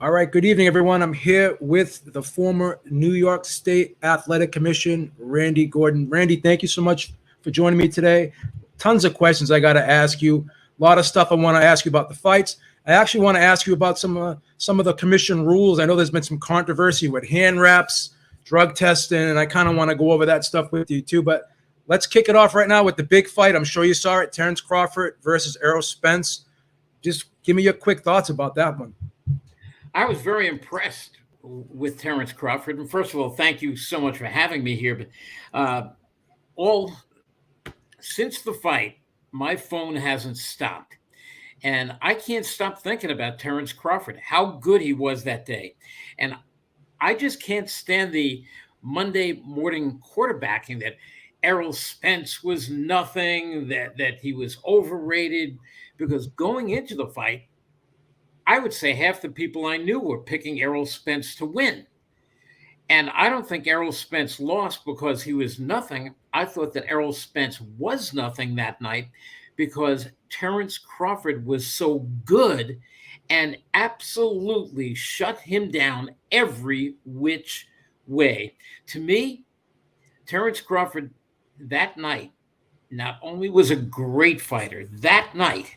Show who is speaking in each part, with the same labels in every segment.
Speaker 1: All right, good evening, everyone. I'm here with the former New York State Athletic Commission, Randy Gordon. Randy, thank you so much for joining me today. Tons of questions I got to ask you. A lot of stuff I want to ask you about the fights. I actually want to ask you about some of the commission rules. I know there's been some controversy with hand wraps, drug testing, and I kind of want to go over that stuff with you too. But let's kick it off right now with the big fight. I'm sure you saw it: Terrence Crawford versus Errol Spence. Just give me your quick thoughts about that one.
Speaker 2: I was very impressed with Terrence Crawford. And first of all, thank you so much for having me here. But all since the fight, my phone hasn't stopped. And I can't stop thinking about Terrence Crawford, how good he was that day. And I just can't stand the Monday morning quarterbacking that Errol Spence was nothing, that he was overrated, because going into the fight, I would say half the people I knew were picking Errol Spence to win. And I don't think Errol Spence lost because he was nothing. I thought that Errol Spence was nothing that night because Terrence Crawford was so good and absolutely shut him down every which way. To me, Terrence Crawford that night not only was a great fighter, that night,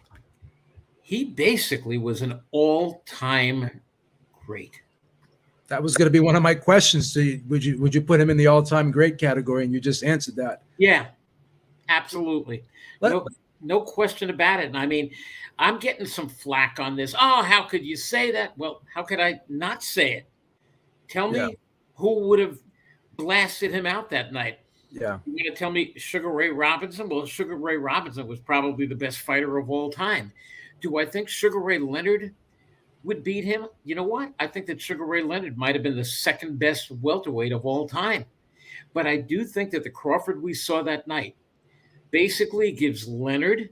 Speaker 2: he basically was an all-time great.
Speaker 1: That was going to be one of my questions. So would you put him in the all-time great category? And you just answered that.
Speaker 2: Yeah, absolutely.
Speaker 1: Let,
Speaker 2: No question about it. And I mean, I'm getting some flack on this. Oh, how could you say that? Well, how could I not say it? Tell
Speaker 1: yeah,
Speaker 2: me who would have blasted him out that night.
Speaker 1: yeah.
Speaker 2: You're going to tell me Sugar Ray Robinson? Well, Sugar Ray Robinson was probably the best fighter of all time. Do I think Sugar Ray Leonard would beat him? You know what? I think that Sugar Ray Leonard might have been the second best welterweight of all time. But I do think that the Crawford we saw that night basically gives Leonard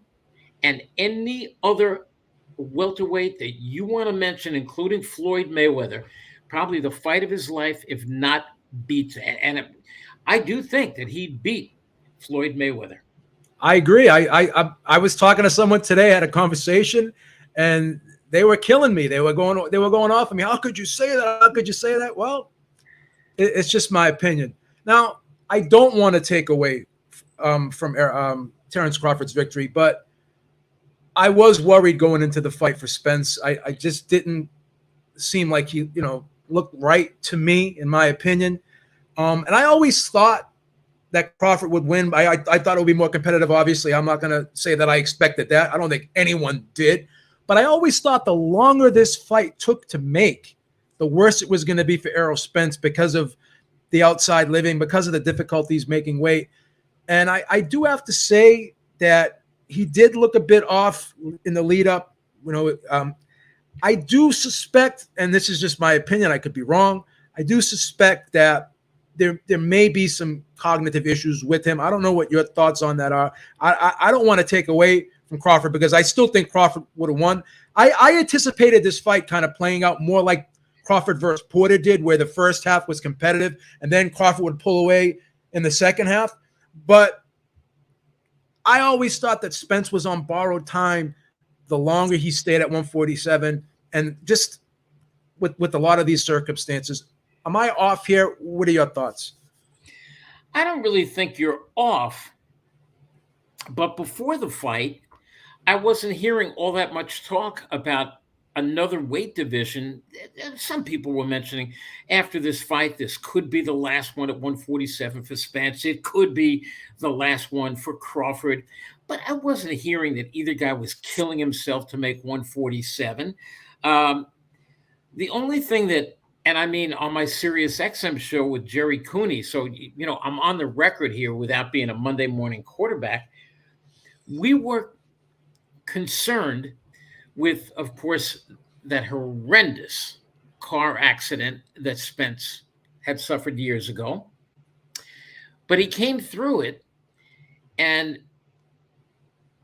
Speaker 2: and any other welterweight that you want to mention, including Floyd Mayweather, probably the fight of his life, if not beats. I do think that he beat Floyd Mayweather.
Speaker 1: I agree. I was talking to someone today, had a conversation, and they were killing me. They were going off of me. How could you say that? How could you say that? Well, it's just my opinion. Now, I don't want to take away from Terrence Crawford's victory, but I was worried going into the fight for Spence. I just didn't seem like he, looked right to me, in my opinion. And I always thought that Crawford would win. I thought it would be more competitive. Obviously, I'm not going to say that I expected that. I don't think anyone did. But I always thought the longer this fight took to make, the worse it was going to be for Errol Spence because of the outside living, because of the difficulties making weight. And I do have to say that he did look a bit off in the lead up. I do suspect, and this is just my opinion, I could be wrong, I do suspect that there may be some cognitive issues with him. I don't know what your thoughts on that are. I don't want to take away from Crawford because I still think Crawford would have won. I anticipated this fight kind of playing out more like Crawford versus Porter did, where the first half was competitive and then Crawford would pull away in the second half. But I always thought that Spence was on borrowed time the longer he stayed at 147, and just with a lot of these circumstances. Am I off here? What are your thoughts?
Speaker 2: I don't really think you're off. But before the fight, I wasn't hearing all that much talk about another weight division. Some people were mentioning after this fight, this could be the last one at 147 for Spence. It could be the last one for Crawford. But I wasn't hearing that either guy was killing himself to make 147. The only thing that, and I mean on my Sirius XM show with Jerry Cooney, so, I'm on the record here without being a Monday morning quarterback. We were concerned with, of course, that horrendous car accident that Spence had suffered years ago. But he came through it, and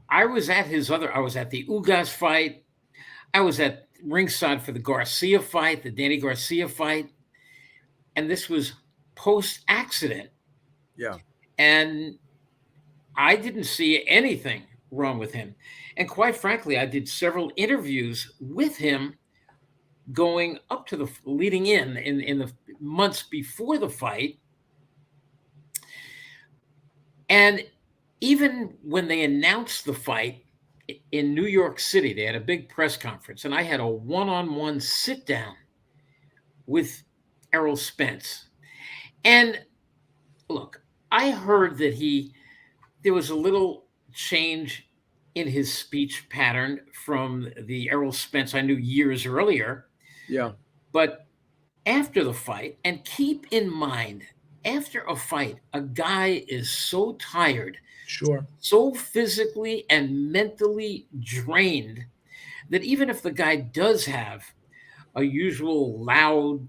Speaker 2: I was at the Ugas fight. I was at ringside for the Garcia fight, the Danny Garcia fight. And this was post-accident.
Speaker 1: Yeah.
Speaker 2: And I didn't see anything wrong with him. And quite frankly, I did several interviews with him going up to the leading in the months before the fight. And even when they announced the fight in New York City, they had a big press conference, and I had a one-on-one sit down with Errol Spence. And look, I heard that there was a little change in his speech pattern from the Errol Spence I knew years earlier.
Speaker 1: Yeah.
Speaker 2: But after the fight, and keep in mind, after a fight, a guy is so tired,
Speaker 1: Sure.
Speaker 2: so physically and mentally drained, that even if the guy does have a usual loud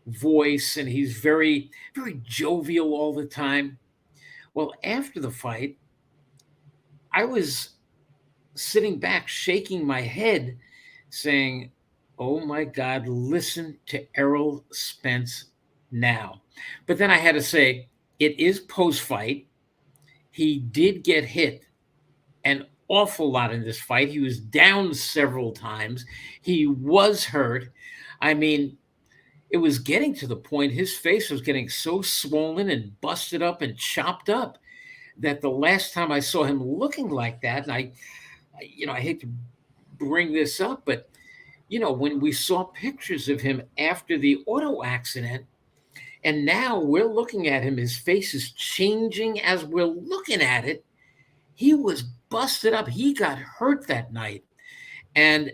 Speaker 2: voice and he's very, very jovial all the time, well, after the fight, I was sitting back, shaking my head, saying, "Oh my God, listen to Errol Spence now." But then I had to say, it is post fight. He did get hit an awful lot in this fight. He was down several times. He was hurt. I mean, it was getting to the point his face was getting so swollen and busted up and chopped up that the last time I saw him looking like that, and I hate to bring this up, but when we saw pictures of him after the auto accident, and now we're looking at him, his face is changing as we're looking at it. He was busted up. He got hurt that night. And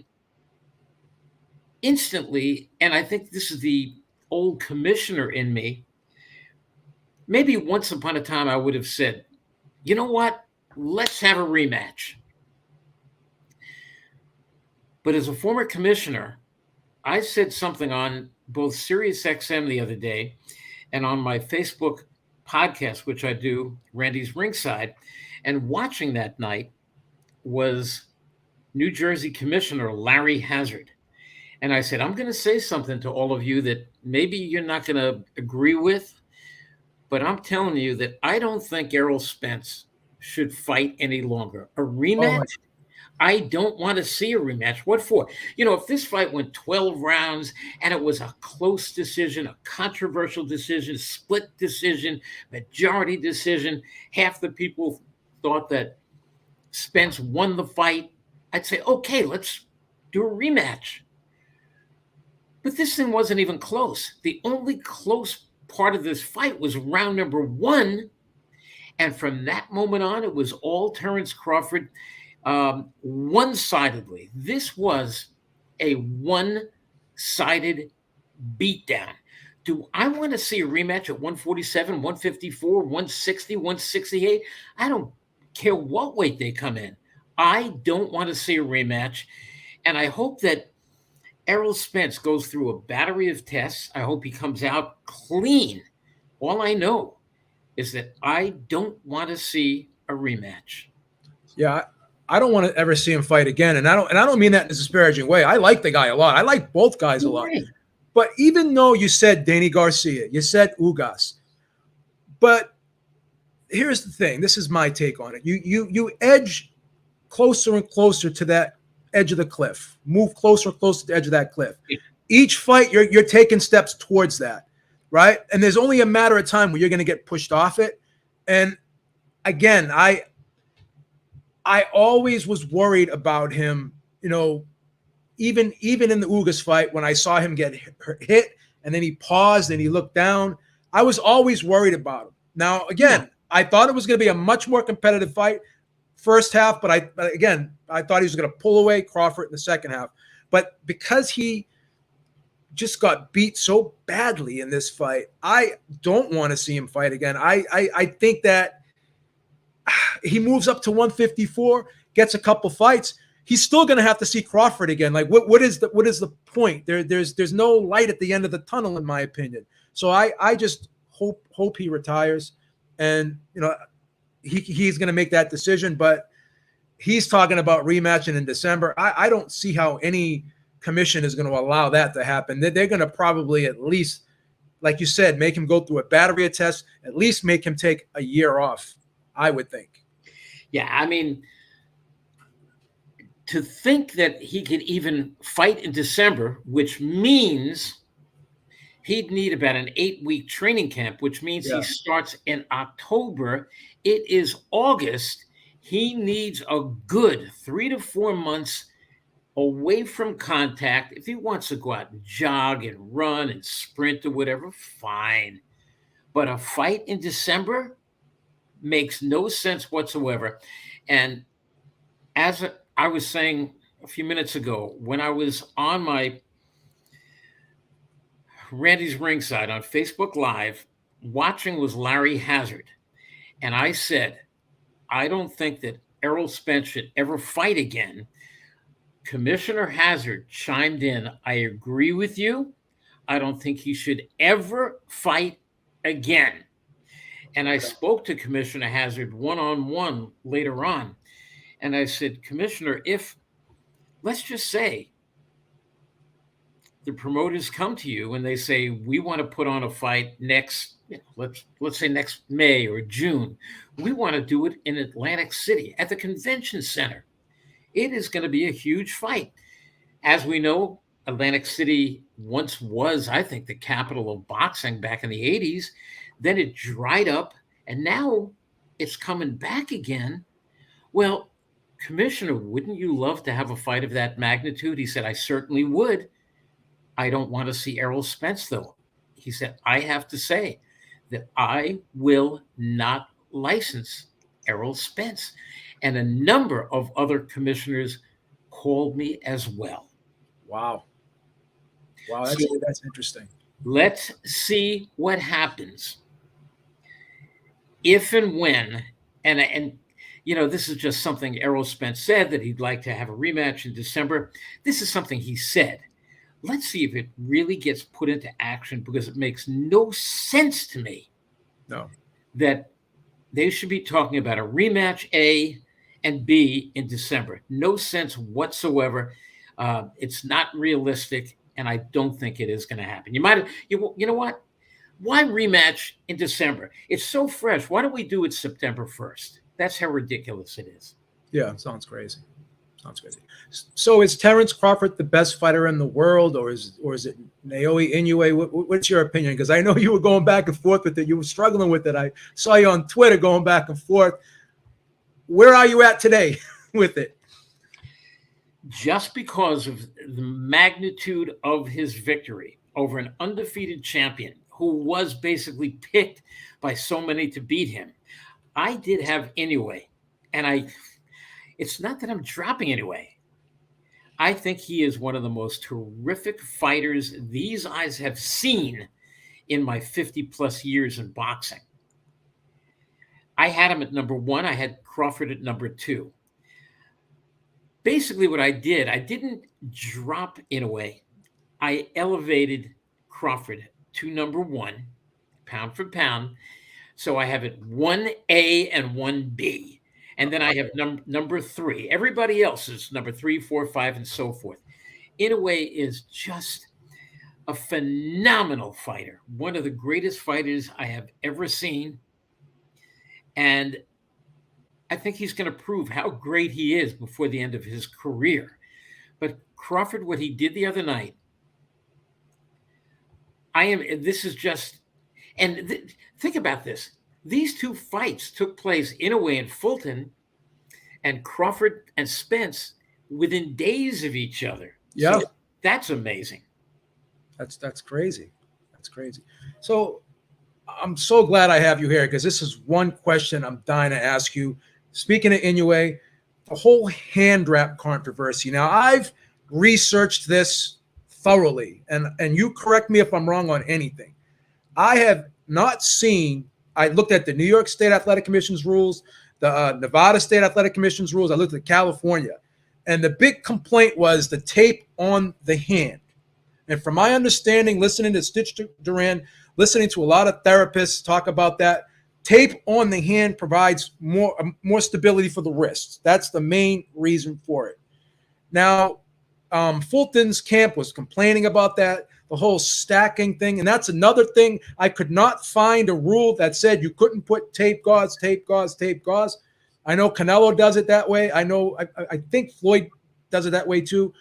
Speaker 2: instantly, and I think this is the old commissioner in me, maybe once upon a time I would have said, you know what? Let's have a rematch. But as a former commissioner, I said something on both SiriusXM the other day and on my Facebook podcast, which I do, Randy's Ringside. And watching that night was New Jersey Commissioner Larry Hazard. And I said, I'm going to say something to all of you that maybe you're not going to agree with, but I'm telling you that I don't think Errol Spence should fight any longer. A rematch? I don't want to see a rematch. What for? If this fight went 12 rounds and it was a close decision, a controversial decision, split decision, majority decision, half the people thought that Spence won the fight, I'd say, okay, let's do a rematch. But this thing wasn't even close. The only close part of this fight was round number 1. And from that moment on, it was all Terence Crawford. One-sidedly. This was a one-sided beatdown. Do I want to see a rematch at 147, 154, 160, 168? I don't care what weight they come in. I don't want to see a rematch. And I hope that Errol Spence goes through a battery of tests. I hope he comes out clean. All I know is that I don't want to see a rematch.
Speaker 1: Yeah, I don't want to ever see him fight again, and I don't mean that in a disparaging way. I like the guy a lot. I like both guys a lot. But even though you said Danny Garcia, you said Ugas, but here's the thing. This is my take on it. You edge closer and closer to that edge of the cliff. Move closer and closer to the edge of that cliff. Each fight, you're taking steps towards that, right? And there's only a matter of time where you're going to get pushed off it. And again, I always was worried about him, even in the Ugas fight, when I saw him get hit and then he paused and he looked down, I was always worried about him. Now, again, I thought it was going to be a much more competitive fight first half, but I thought he was going to pull away Crawford in the second half. But because he just got beat so badly in this fight, I don't want to see him fight again. I think that he moves up to 154, gets a couple fights. He's still going to have to see Crawford again. Like, what is the point? There's no light at the end of the tunnel, in my opinion. So I just hope he retires, and he's going to make that decision. But he's talking about rematching in December. I don't see how any commission is going to allow that to happen. They're going to probably at least, like you said, make him go through a battery of tests, at least make him take a year off, I would think.
Speaker 2: Yeah, I mean, to think that he could even fight in December, which means he'd need about an 8-week training camp, which means he starts in October. It is August. He needs a good 3 to 4 months away from contact. If he wants to go out and jog and run and sprint or whatever, fine. But a fight in December makes no sense whatsoever. And as I was saying a few minutes ago, when I was on my Randy's Ringside on Facebook Live, watching was Larry Hazard. And I said, I don't think that Errol Spence should ever fight again. Commissioner Hazard chimed in, I agree with you. I don't think he should ever fight again. And I spoke to Commissioner Hazard one-on-one later on. And I said, Commissioner, if, let's just say, the promoters come to you and they say, we want to put on a fight next, let's say next May or June. We want to do it in Atlantic City at the convention center. It is going to be a huge fight. As we know, Atlantic City once was, I think, the capital of boxing back in the 80s. Then it dried up, and now it's coming back again. Well, Commissioner, wouldn't you love to have a fight of that magnitude? He said, I certainly would. I don't want to see Errol Spence, though. He said, I have to say that I will not license Errol Spence. And a number of other commissioners called me as well.
Speaker 1: Wow. Wow, that's interesting.
Speaker 2: Let's see what happens if and when, and this is just something Errol Spence said, that he'd like to have a rematch in December. This is something he said. Let's see if it really gets put into action, because it makes no sense to me that they should be talking about a rematch A and B in December. No sense whatsoever. It's not realistic, and I don't think it is going to happen. You know what? Why rematch in December? It's so fresh. Why don't we do it September 1st? That's how ridiculous it is.
Speaker 1: Yeah, sounds crazy. So is Terence Crawford the best fighter in the world, or is it Naoya Inoue? What's your opinion? Because I know you were going back and forth with it. You were struggling with it. I saw you on Twitter going back and forth. Where are you at today with it?
Speaker 2: Just because of the magnitude of his victory over an undefeated champion who was basically picked by so many to beat him, I did have Inoue, and it's not that I'm dropping Inoue. I think he is one of the most terrific fighters these eyes have seen in my 50-plus years in boxing. I had him at number 1. I had Crawford at number 2. Basically what I did, I didn't drop Inoue. I elevated Crawford to number 1, pound for pound. So I have it 1A and 1B. And then I have number 3. Everybody else is number 3, 4, 5, and so forth. Inoue is just a phenomenal fighter, one of the greatest fighters I have ever seen. And I think he's going to prove how great he is before the end of his career. But Crawford, what he did the other night, think about this. These two fights took place, Inoue and Fulton, and Crawford and Spence, within days of each other.
Speaker 1: Yeah.
Speaker 2: So that's amazing.
Speaker 1: That's crazy. That's crazy. So I'm so glad I have you here, because this is one question I'm dying to ask you. Speaking of Inoue, the whole hand wrap controversy. Now, I've researched this thoroughly, and you correct me if I'm wrong on anything. I have not seen, I looked at the New York State Athletic Commission's rules, the Nevada State Athletic Commission's rules. I looked at California, and the big complaint was the tape on the hand. And from my understanding, listening to Stitch Duran, listening to a lot of therapists talk about that, tape on the hand provides more stability for the wrists. That's the main reason for it. Now, Fulton's camp was complaining about that, the whole stacking thing. And that's another thing. I could not find a rule that said you couldn't put tape gauze. I know Canelo does it that way. I think Floyd does it that way too.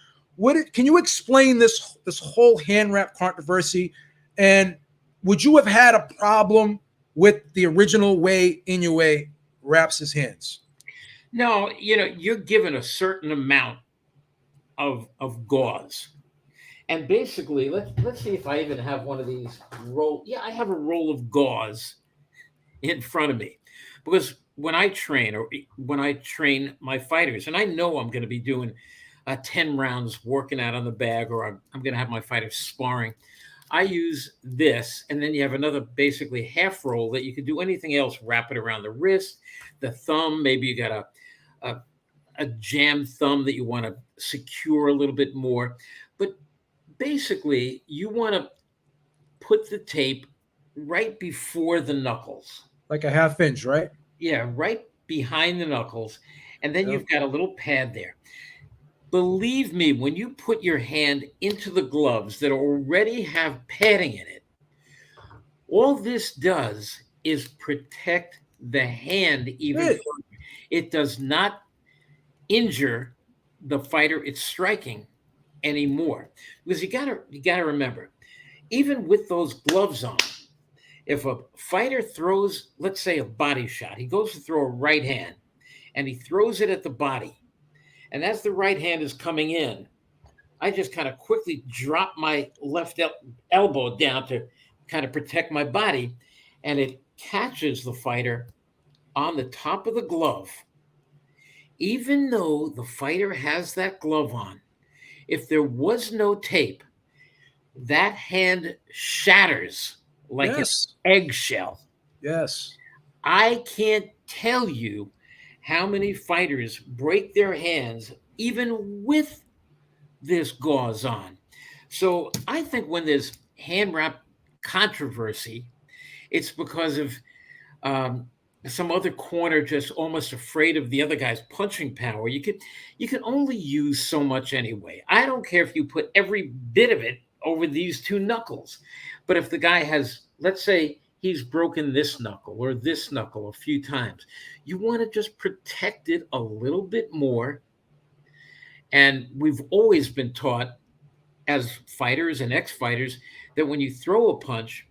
Speaker 1: Can you explain this whole hand wrap controversy? And would you have had a problem with the original way Inoue wraps his hands?
Speaker 2: No, you're given a certain amount of gauze. And basically, let's see if I even have one of these roll. Yeah, I have a roll of gauze in front of me, because when I train my fighters, and I know I'm going to be doing 10 rounds working out on the bag, or I'm going to have my fighters sparring, I use this, and then you have another basically half roll that you could do anything else. Wrap it around the wrist, the thumb. Maybe you got a jam thumb that you want to secure a little bit more. But basically, you want to put the tape right before the knuckles.
Speaker 1: Like a half inch, right?
Speaker 2: Yeah, right behind the knuckles. And then
Speaker 1: Yep.
Speaker 2: you've got a little pad there. Believe me, when you put your hand into the gloves that already have padding in it, all this does is protect the hand even
Speaker 1: Good.
Speaker 2: further. It does not injure the fighter it's striking anymore. Because you gotta remember, even with those gloves on, if a fighter throws, let's say, a body shot, he goes to throw a right hand and he throws it at the body. And as the right hand is coming in, I just kind of quickly drop my left elbow down to kind of protect my body. And it catches the fighter on the top of the glove. Even though the fighter has that glove on, if there was no tape, that hand shatters like an
Speaker 1: Yes.
Speaker 2: eggshell.
Speaker 1: Yes.
Speaker 2: I can't tell you how many fighters break their hands even with this gauze on. So I think when there's hand wrap controversy, it's because of some other corner just almost afraid of the other guy's punching power. You can only use so much anyway. I don't care if you put every bit of it over these two knuckles, but if the guy has, let's say, he's broken this knuckle or this knuckle a few times, you want to just protect it a little bit more. And we've always been taught as fighters and ex-fighters that when you throw a punch,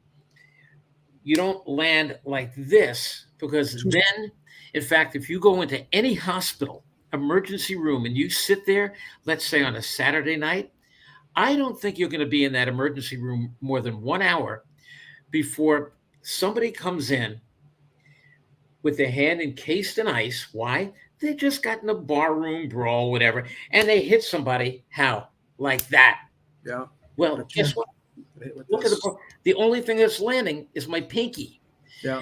Speaker 2: you don't land like this, because then, in fact, if you go into any hospital emergency room and you sit there, let's say on a Saturday night, I don't think you're going to be in that emergency room more than 1 hour before somebody comes in with their hand encased in ice. Why? They just got in a barroom brawl, whatever, and they hit somebody. How? Like that.
Speaker 1: Yeah.
Speaker 2: Well, guess what? Look at the only thing that's landing is my pinky.
Speaker 1: Yeah.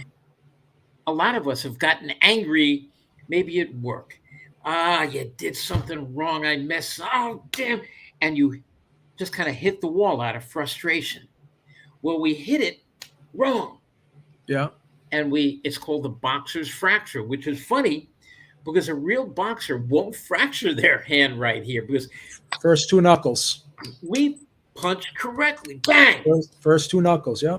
Speaker 2: A lot of us have gotten angry, maybe at work. You did something wrong. I messed. Oh, damn. And you just kind of hit the wall out of frustration. Well, we hit it wrong.
Speaker 1: Yeah.
Speaker 2: And it's called the boxer's fracture, which is funny because a real boxer won't fracture their hand right here, because
Speaker 1: First two knuckles.
Speaker 2: we punch correctly. Bang!
Speaker 1: First two knuckles, yeah.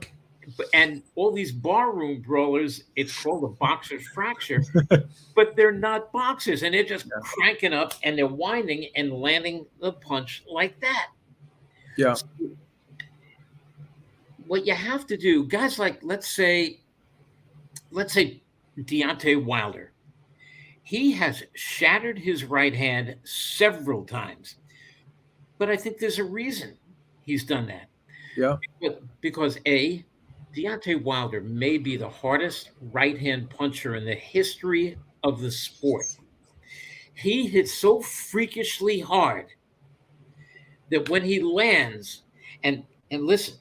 Speaker 2: And all these barroom brawlers, it's called a boxer's fracture, but they're not boxers, and they're just cranking up and they're winding and landing the punch like that.
Speaker 1: Yeah.
Speaker 2: So what you have to do, guys like, let's say Deontay Wilder, he has shattered his right hand several times, but I think there's a reason he's done that.
Speaker 1: Yeah.
Speaker 2: Because Deontay Wilder may be the hardest right-hand puncher in the history of the sport. He hits so freakishly hard that when he lands, and listen,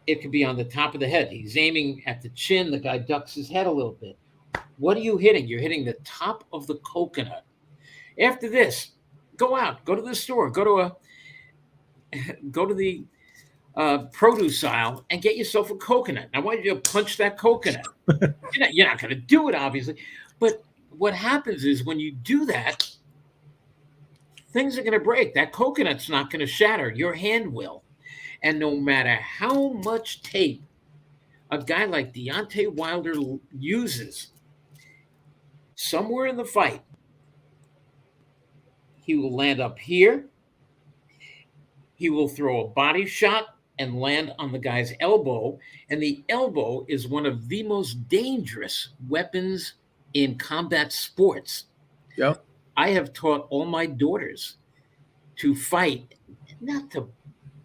Speaker 2: it could be on the top of the head. He's aiming at the chin. The guy ducks his head a little bit. What are you hitting? You're hitting the top of the coconut. After this, go out, go to the store, go to the produce aisle and get yourself a coconut. I want you to punch that coconut. You're not going to do it, obviously. But what happens is when you do that, things are going to break. That coconut's not going to shatter. Your hand will. And no matter how much tape a guy like Deontay Wilder uses, somewhere in the fight, He will land up here. He will throw a body shot and land on the guy's elbow. And the elbow is one of the most dangerous weapons in combat sports.
Speaker 1: Yep.
Speaker 2: I have taught all my daughters to fight, not to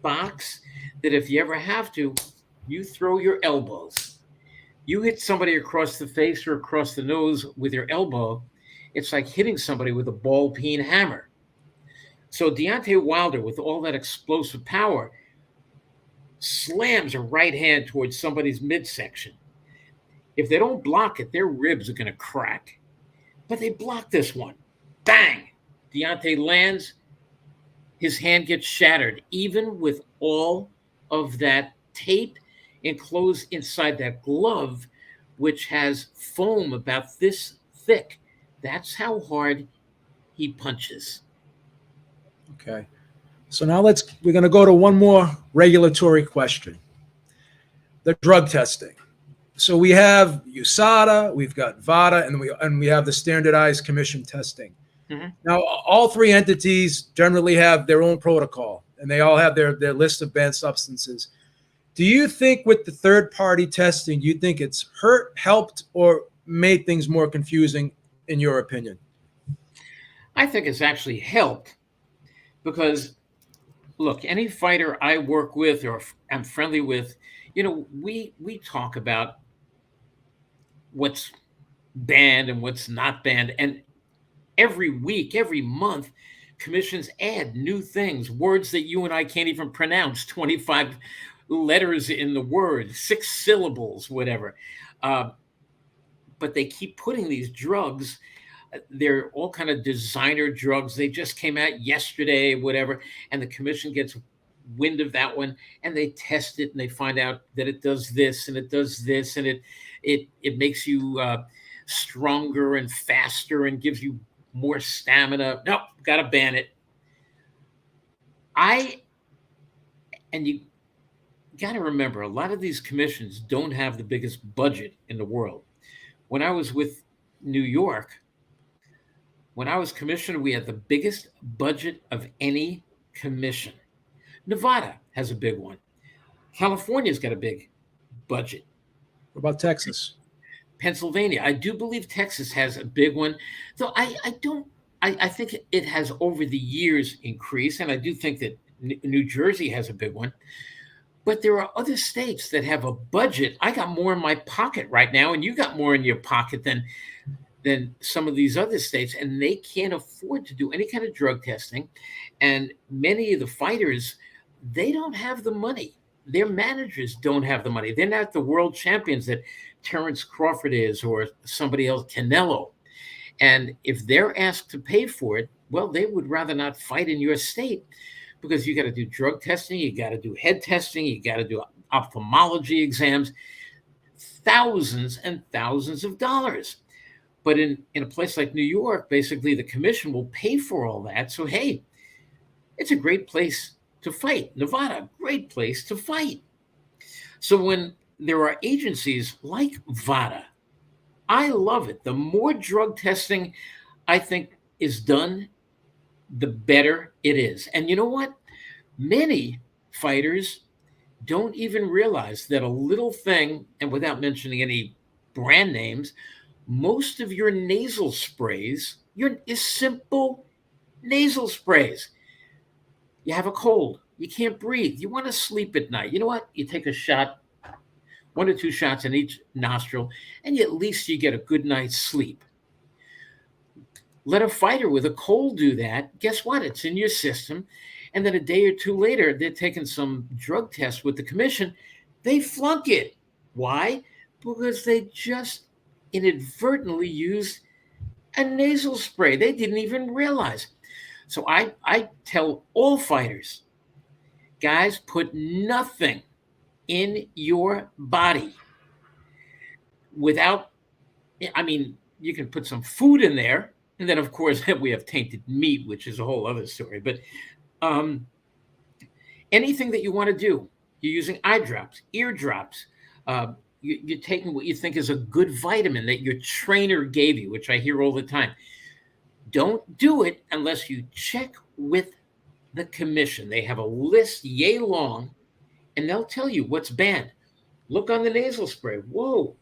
Speaker 2: box, that if you ever have to, you throw your elbows. You hit somebody across the face or across the nose with your elbow, it's like hitting somebody with a ball-peen hammer. So Deontay Wilder, with all that explosive power, slams a right hand towards somebody's midsection. If they don't block it, their ribs are going to crack. But they block this one. Bang! Deontay lands. His hand gets shattered, even with all of that tape enclosed inside that glove, which has foam about this thick. That's how hard he punches.
Speaker 1: Okay. So now we're going to go to one more regulatory question. The drug testing. So we have USADA, we've got VADA, and we have the standardized commission testing. Mm-hmm. Now, all three entities generally have their own protocol, and they all have their list of banned substances. Do you think with the third-party testing, do you think it's hurt, helped, or made things more confusing, in your opinion?
Speaker 2: I think it's actually helped because, look, any fighter I work with or I'm friendly with, we talk about what's banned and what's not banned. And every week, every month, commissions add new things, words that you and I can't even pronounce, 25 letters in the word, 6 syllables, whatever. But they keep putting these drugs. They're all kind of designer drugs. They just came out yesterday, whatever. And the commission gets wind of that one and they test it and they find out that it does this and it does this. And it makes you stronger and faster and gives you more stamina. Nope, got to ban it. And you got to remember, a lot of these commissions don't have the biggest budget in the world. When I was with New York, when I was commissioner, we had the biggest budget of any commission. Nevada has a big one. California's got a big budget.
Speaker 1: What about Texas?
Speaker 2: Pennsylvania. I do believe Texas has a big one, though I think it has over the years increased, and I do think that New Jersey has a big one. But there are other states that have a budget. I got more in my pocket right now, and you got more in your pocket than some of these other states, and they can't afford to do any kind of drug testing. And many of the fighters, they don't have the money. Their managers don't have the money. They're not the world champions that Terrence Crawford is or somebody else, Canelo. And if they're asked to pay for it, well, they would rather not fight in your state because you got to do drug testing, you got to do head testing, you got to do ophthalmology exams, thousands and thousands of dollars. But in a place like New York, basically the commission will pay for all that. So, hey, it's a great place to fight. Nevada, great place to fight. So when there are agencies like VADA, I love it. The more drug testing I think is done, the better it is. And you know what? Many fighters don't even realize that a little thing, and without mentioning any brand names, most of your nasal sprays is simple nasal sprays. You have a cold, you can't breathe, you want to sleep at night. You know what? You take a shot, 1 or 2 shots in each nostril, and at least you get a good night's sleep. Let a fighter with a cold do that. Guess what? It's in your system. And then a day or two later, they're taking some drug test with the commission. They flunk it. Why? Because they just inadvertently used a nasal spray. They didn't even realize. So I tell all fighters, guys, put nothing in your body without, you can put some food in there. And then, of course, we have tainted meat, which is a whole other story. But anything that you want to do, you're using eye drops, ear drops. You're taking what you think is a good vitamin that your trainer gave you, which I hear all the time. Don't do it unless you check with the commission. They have a list yay long, and they'll tell you what's banned. Look on the nasal spray. Whoa,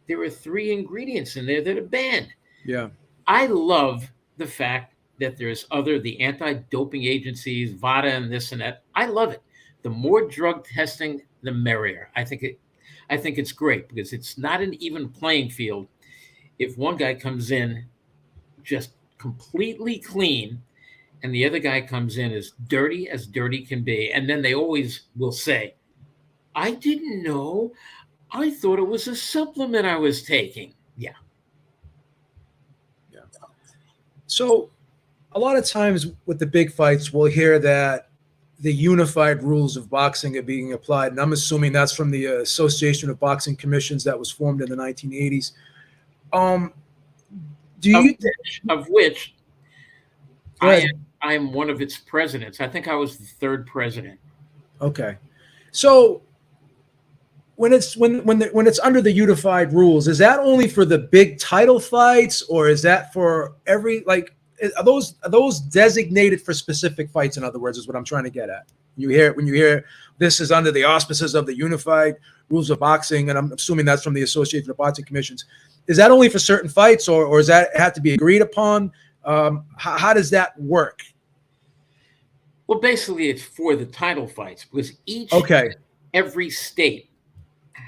Speaker 2: there are 3 ingredients in there that are banned.
Speaker 1: Yeah.
Speaker 2: I love the fact that there's the anti-doping agencies, VADA and this and that. I love it. The more drug testing, the merrier. I think it's great because it's not an even playing field. If one guy comes in just completely clean and the other guy comes in as dirty can be, and then they always will say, I didn't know. I thought it was a supplement I was taking. Yeah.
Speaker 1: Yeah. So a lot of times with the big fights, we'll hear that the unified rules of boxing are being applied. And I'm assuming that's from the Association of Boxing Commissions that was formed in the 1980s.
Speaker 2: Of which
Speaker 1: Go ahead.
Speaker 2: I am one of its presidents. I think I was the 3rd president.
Speaker 1: Okay. So when it's under the unified rules, is that only for the big title fights, or is that for every, like, are those designated for specific fights? In other words, is what I'm trying to get at. When you hear this is under the auspices of the unified rules of boxing, and I'm assuming that's from the Association of Boxing Commissions. Is that only for certain fights, or does that have to be agreed upon? How does that work?
Speaker 2: Well, basically, it's for the title fights because every state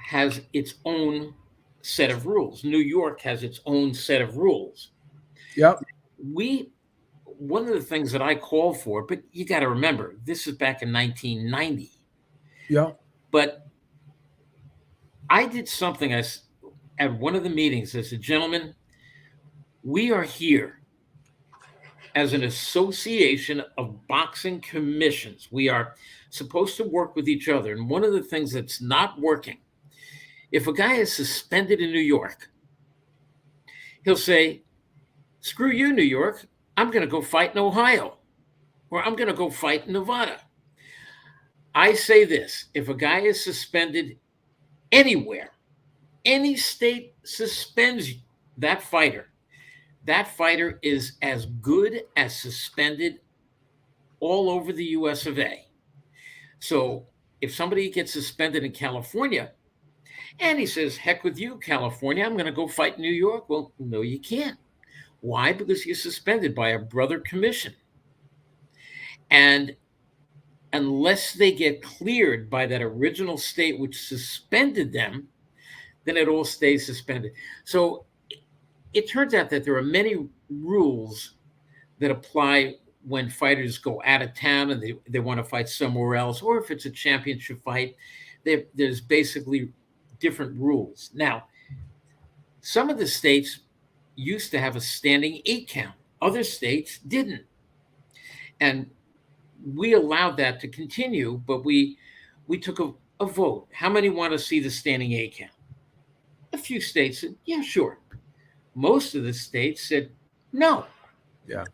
Speaker 2: has its own set of rules. New York has its own set of rules.
Speaker 1: Yep.
Speaker 2: One of the things that I call for, but you got to remember, this is back in 1990.
Speaker 1: Yeah.
Speaker 2: But I did something at one of the meetings. I said, gentlemen, we are here as an association of boxing commissions. We are supposed to work with each other. And one of the things that's not working, if a guy is suspended in New York, he'll say, screw you, New York. I'm going to go fight in Ohio, or I'm going to go fight in Nevada. I say this: if a guy is suspended anywhere, any state suspends that fighter is as good as suspended all over the US of A. So if somebody gets suspended in California and he says, heck with you, California, I'm going to go fight in New York. Well, no, you can't. Why? Because you're suspended by a brother commission. And unless they get cleared by that original state which suspended them, then it all stays suspended. So it turns out that there are many rules that apply when fighters go out of town and they want to fight somewhere else, or if it's a championship fight, there's basically different rules. Now, some of the states used to have a standing 8 count. Other states didn't. And we allowed that to continue, but we took a vote. How many want to see the standing 8 count? A few states said, yeah, sure. Most of the states said, no.
Speaker 1: Yeah.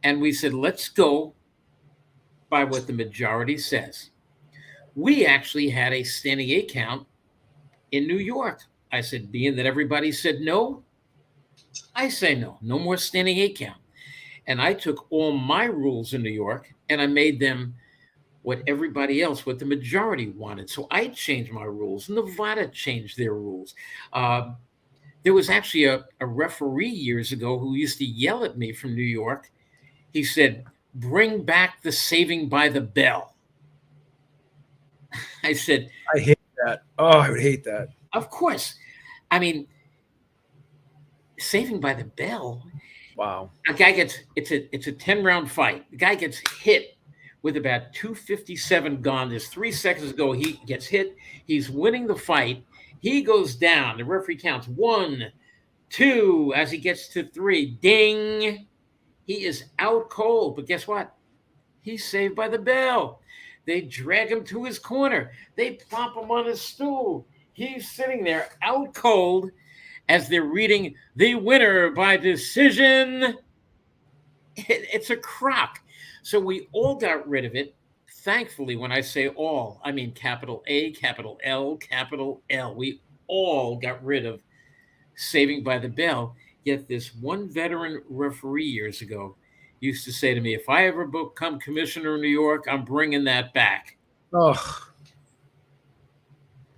Speaker 2: And we said, let's go by what the majority says. We actually had a standing 8 count in New York. I said, being that everybody said no, I say no more standing 8 count. And I took all my rules in New York and I made them what everybody else, what the majority wanted. So I changed my rules. Nevada changed their rules. There was actually a referee years ago who used to yell at me from New York. He said, bring back the saving by the bell. I said,
Speaker 1: I hate that. Oh, I would hate that.
Speaker 2: Of course. I mean, saving by the bell.
Speaker 1: Wow.
Speaker 2: A guy gets, it's a 10-round fight. The guy gets hit with about 2:57 gone. There's 3 seconds to go. He gets hit. He's winning the fight. He goes down. The referee counts 1, 2. As he gets to 3, ding. He is out cold. But guess what? He's saved by the bell. They drag him to his corner. They plop him on his stool. He's sitting there out cold as they're reading the winner by decision. It's a crock. So we all got rid of it. Thankfully, when I say all, I mean capital A, capital L, capital L. We all got rid of saving by the bell. Yet this one veteran referee years ago used to say to me, if I ever become commissioner in New York, I'm bringing that back.
Speaker 1: Oh,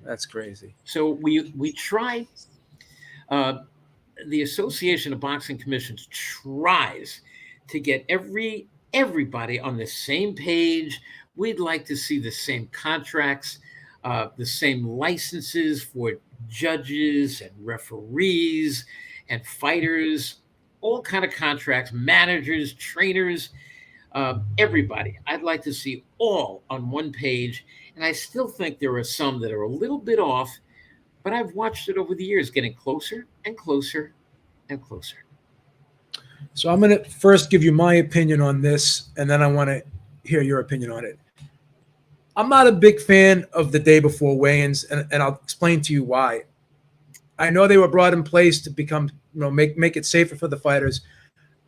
Speaker 1: that's crazy.
Speaker 2: So we try, the Association of Boxing Commissions tries to get everybody on the same page. We'd like to see the same contracts, the same licenses for judges and referees and fighters, all kind of contracts, managers, trainers, everybody. I'd like to see all on one page. And I still think there are some that are a little bit off, but I've watched it over the years getting closer and closer and closer.
Speaker 1: So I'm going to first give you my opinion on this, and then I want to hear your opinion on it. I'm not a big fan of the day before weigh-ins, and I'll explain to you why. I know they were brought in place to become, make it safer for the fighters,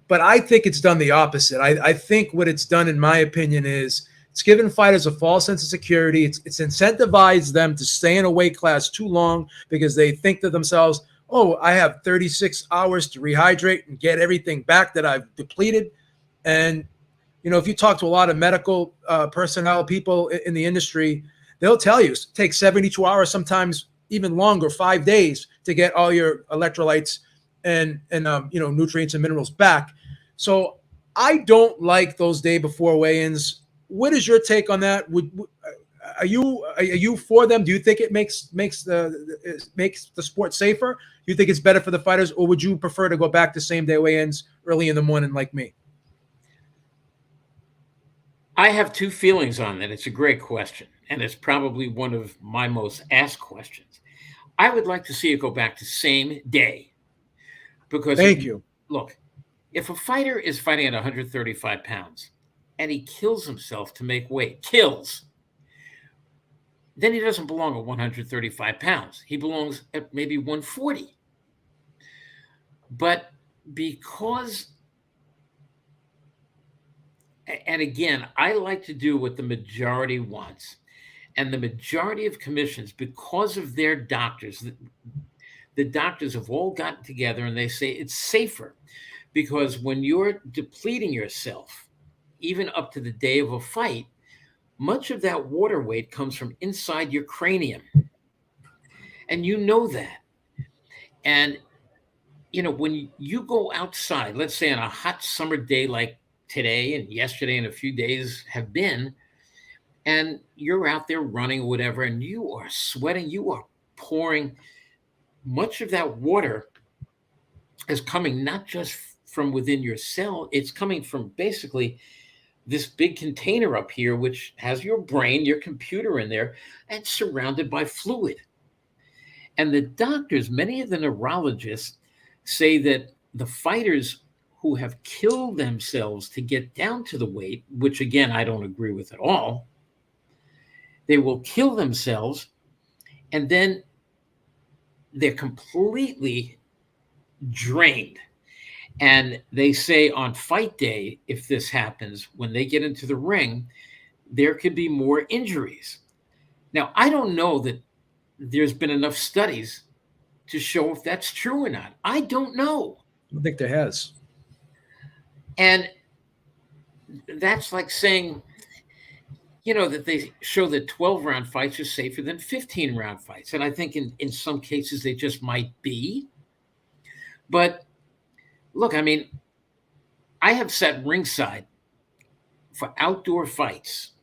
Speaker 1: but I think it's done the opposite. I think what it's done, in my opinion, is it's given fighters a false sense of security. It's incentivized them to stay in a weight class too long because they think to themselves, oh, I have 36 hours to rehydrate and get everything back that I've depleted. And, if you talk to a lot of medical personnel, people in the industry, they'll tell you it takes 72 hours, sometimes even longer, 5 days to get all your electrolytes and nutrients and minerals back. So I don't like those day before weigh-ins. What is your take on that? Are you for them? Do you think it makes the sport safer? Do you think it's better for the fighters, or would you prefer to go back to same day weigh-ins early in the morning like me?
Speaker 2: I have two feelings on that. It's a great question, and it's probably one of my most asked questions. I would like to see it go back to same day, because
Speaker 1: Thank you.
Speaker 2: Look, if a fighter is fighting at 135 pounds and he kills himself to make weight, then he doesn't belong at 135 pounds. He belongs at maybe 140. But because, and again, I like to do what the majority wants. And the majority of commissions, because of their doctors, the doctors have all gotten together and they say it's safer, because when you're depleting yourself, even up to the day of a fight, much of that water weight comes from inside your cranium. And you know that. And, when you go outside, let's say on a hot summer day like today and yesterday and a few days have been, and you're out there running or whatever, and you are sweating, you are pouring, much of that water is coming not just from within your cell, it's coming from basically this big container up here, which has your brain, your computer in there, and surrounded by fluid. And the doctors, many of the neurologists, say that the fighters who have killed themselves to get down to the weight, which again, I don't agree with at all, they will kill themselves and then they're completely drained. And they say on fight day, if this happens, when they get into the ring, there could be more injuries. Now, I don't know that there's been enough studies to show if that's true or not. I don't know.
Speaker 1: I don't think there has.
Speaker 2: And that's like saying, that they show that 12-round fights are safer than 15-round fights. And I think in some cases they just might be. But look, I mean, I have sat ringside for outdoor fights.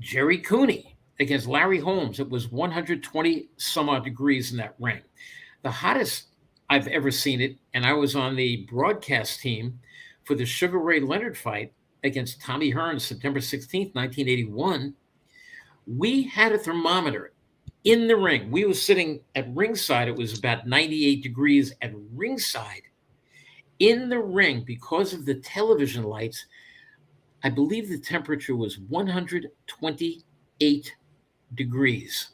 Speaker 2: Jerry Cooney against Larry Holmes, it was 120 some odd degrees in that ring. The hottest I've ever seen it, and I was on the broadcast team for the Sugar Ray Leonard fight against Tommy Hearn, September 16th, 1981. We had a thermometer in the ring. We were sitting at ringside. It was about 98 degrees at ringside. In the ring, because of the television lights, I believe the temperature was 128 degrees.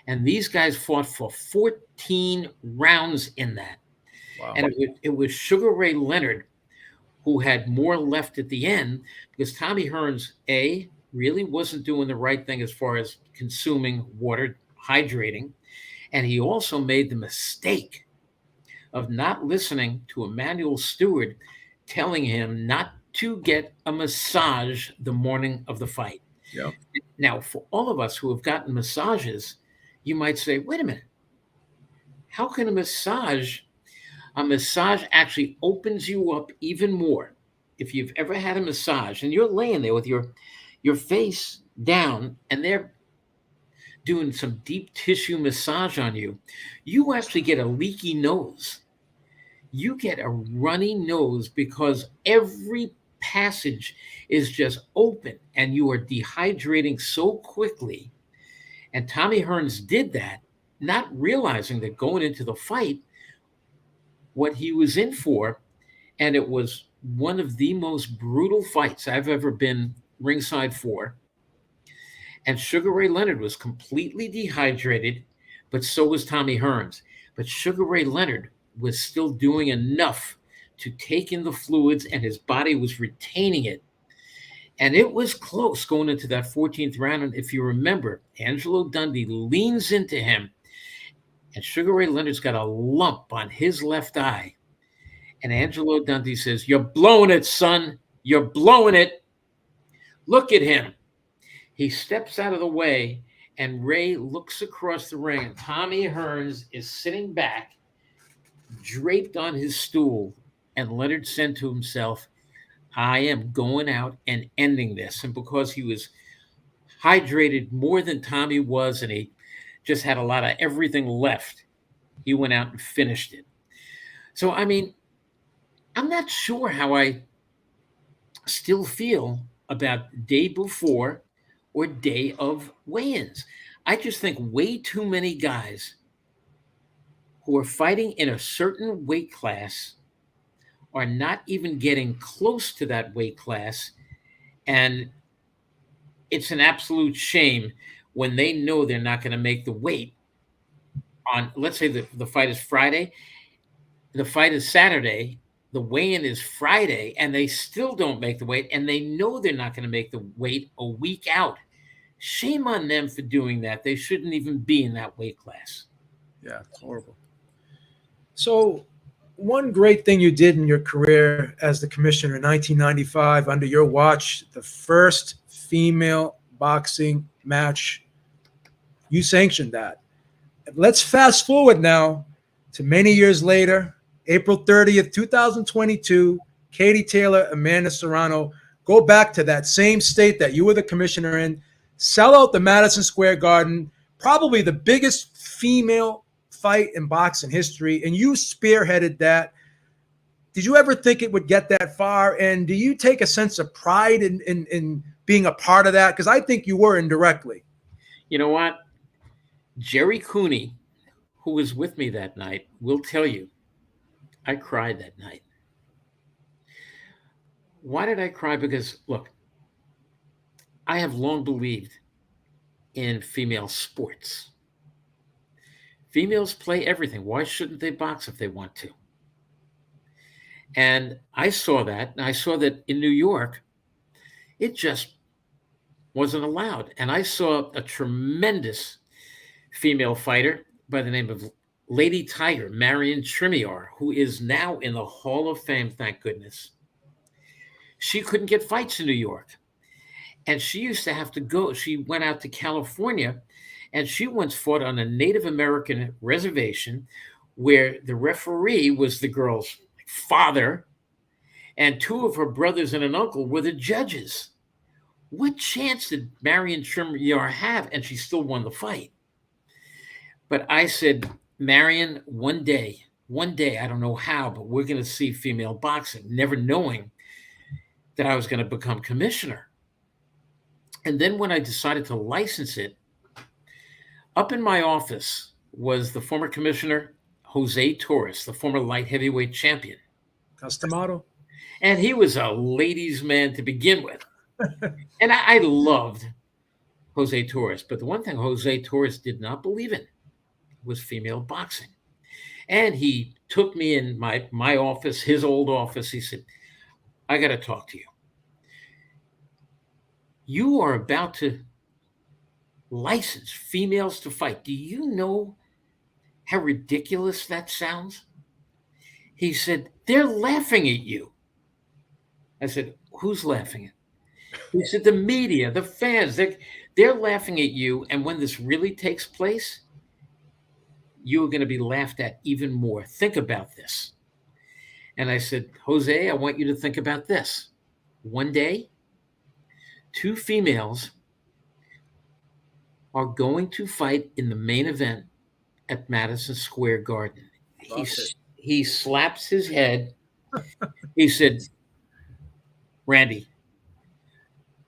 Speaker 2: And these guys fought for 14 rounds in that. Wow. And it was Sugar Ray Leonard who had more left at the end, because Tommy Hearns, really wasn't doing the right thing as far as consuming water, hydrating. And he also made the mistake of not listening to Emmanuel Stewart telling him not to get a massage the morning of the fight.
Speaker 1: Yeah.
Speaker 2: Now, for all of us who have gotten massages, you might say, wait a minute, how can a massage actually opens you up even more? If you've ever had a massage and you're laying there with your face down and they're doing some deep tissue massage on you, you actually get a leaky nose. You get a runny nose because every passage is just open and you are dehydrating so quickly. And Tommy Hearns did that, not realizing that going into the fight, what he was in for, and it was one of the most brutal fights I've ever been ringside for. And Sugar Ray Leonard was completely dehydrated, but so was Tommy Hearns. But Sugar Ray Leonard was still doing enough to take in the fluids, and his body was retaining it. And it was close going into that 14th round. And if you remember, Angelo Dundee leans into him, and Sugar Ray Leonard's got a lump on his left eye. And Angelo Dundee says, "You're blowing it, son. You're blowing it. Look at him." He steps out of the way, and Ray looks across the ring. Tommy Hearns is sitting back, draped on his stool, and Leonard said to himself, I am going out and ending this. And because he was hydrated more than Tommy was, and he just had a lot of everything left, he went out and finished it. So, I mean, I'm not sure how I still feel about day before or day of weigh-ins. I just think way too many guys who are fighting in a certain weight class are not even getting close to that weight class. And it's an absolute shame when they know they're not going to make the weight on, let's say the fight is Friday, the fight is Saturday, the weigh-in is Friday, and they still don't make the weight, and they know they're not going to make the weight a week out. Shame on them for doing that. They shouldn't even be in that weight class.
Speaker 1: Yeah, it's horrible. So one great thing you did in your career as the commissioner in 1995, under your watch, the first female boxing match, you sanctioned that. Let's fast forward now to many years later, April 30th, 2022, Katie Taylor, Amanda Serrano go back to that same state that you were the commissioner in, sell out the Madison Square Garden, probably the biggest female fight in boxing history, and you spearheaded that. Did you ever think it would get that far? And do you take a sense of pride in being a part of that? Because I think you were indirectly.
Speaker 2: You know what? Jerry Cooney, who was with me that night, will tell you, I cried that night. Why did I cry? Because, look, I have long believed in female sports. Females play everything. Why shouldn't they box if they want to? And I saw that. And I saw that in New York, it just wasn't allowed. And I saw a tremendous female fighter by the name of Lady Tiger, Marion Trimiar, who is now in the Hall of Fame, thank goodness. She couldn't get fights in New York. And she used to have to go. She went out to California, and she once fought on a Native American reservation where the referee was the girl's father, and two of her brothers and an uncle were the judges. What chance did Marion Trimiar have? And she still won the fight. But I said, Marion, one day, I don't know how, but we're going to see female boxing, never knowing that I was going to become commissioner. And then when I decided to license it, up in my office was the former commissioner, Jose Torres, the former light heavyweight champion.
Speaker 1: Customato.
Speaker 2: And he was a ladies' man to begin with. And I loved Jose Torres. But the one thing Jose Torres did not believe in was female boxing. And he took me in my office, his old office. He said, I got to talk to you. You are about to license females to fight. Do you know how ridiculous that sounds? He said, they're laughing at you. I said, who's laughing at? He said, the media, the fans, they're laughing at you. And when this really takes place, you are going to be laughed at even more. Think about this. And I said, Jose, I want you to think about this. One day, two females are going to fight in the main event at Madison Square Garden. He slaps his head. He said, Randy,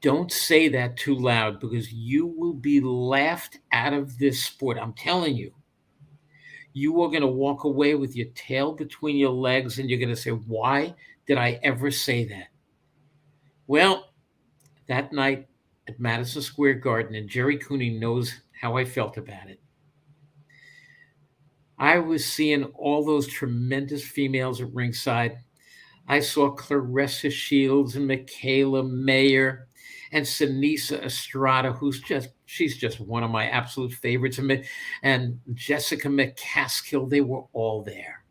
Speaker 2: don't say that too loud because you will be laughed out of this sport. I'm telling you. You are going to walk away with your tail between your legs and you're going to say, why did I ever say that? Well, that night at Madison Square Garden, and Jerry Cooney knows how I felt about it, I was seeing all those tremendous females at ringside. I saw Clarissa Shields and Michaela Mayer and Sinisa Estrada, she's just one of my absolute favorites, and Jessica McCaskill. They were all there.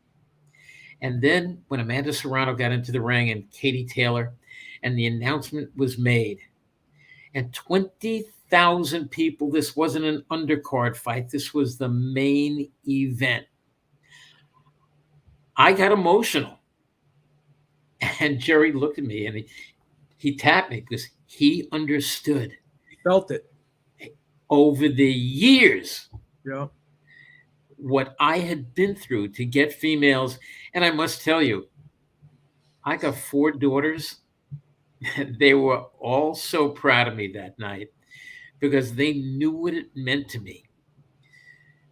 Speaker 2: And then when Amanda Serrano got into the ring and Katie Taylor, and the announcement was made, and 20,000 people, this wasn't an undercard fight, this was the main event. I got emotional. And Jerry looked at me and he tapped me because he understood.
Speaker 1: He felt it.
Speaker 2: Over the years,
Speaker 1: yeah,
Speaker 2: what I had been through to get females. And I must tell you, I got 4 daughters. They were all so proud of me that night because they knew what it meant to me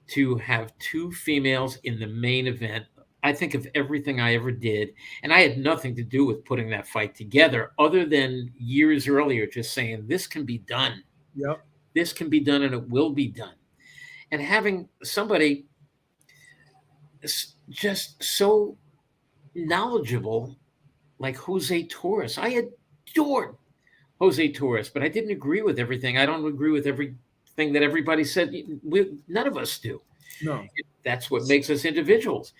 Speaker 2: to have 2 females in the main event. I think of everything I ever did, and I had nothing to do with putting that fight together other than years earlier just saying, this can be done.
Speaker 1: Yep.
Speaker 2: This can be done and it will be done. And having somebody just so knowledgeable like Jose Torres. I adored Jose Torres, but I didn't agree with everything. I don't agree with everything that everybody said. None of us do.
Speaker 1: No.
Speaker 2: That's what makes us individuals.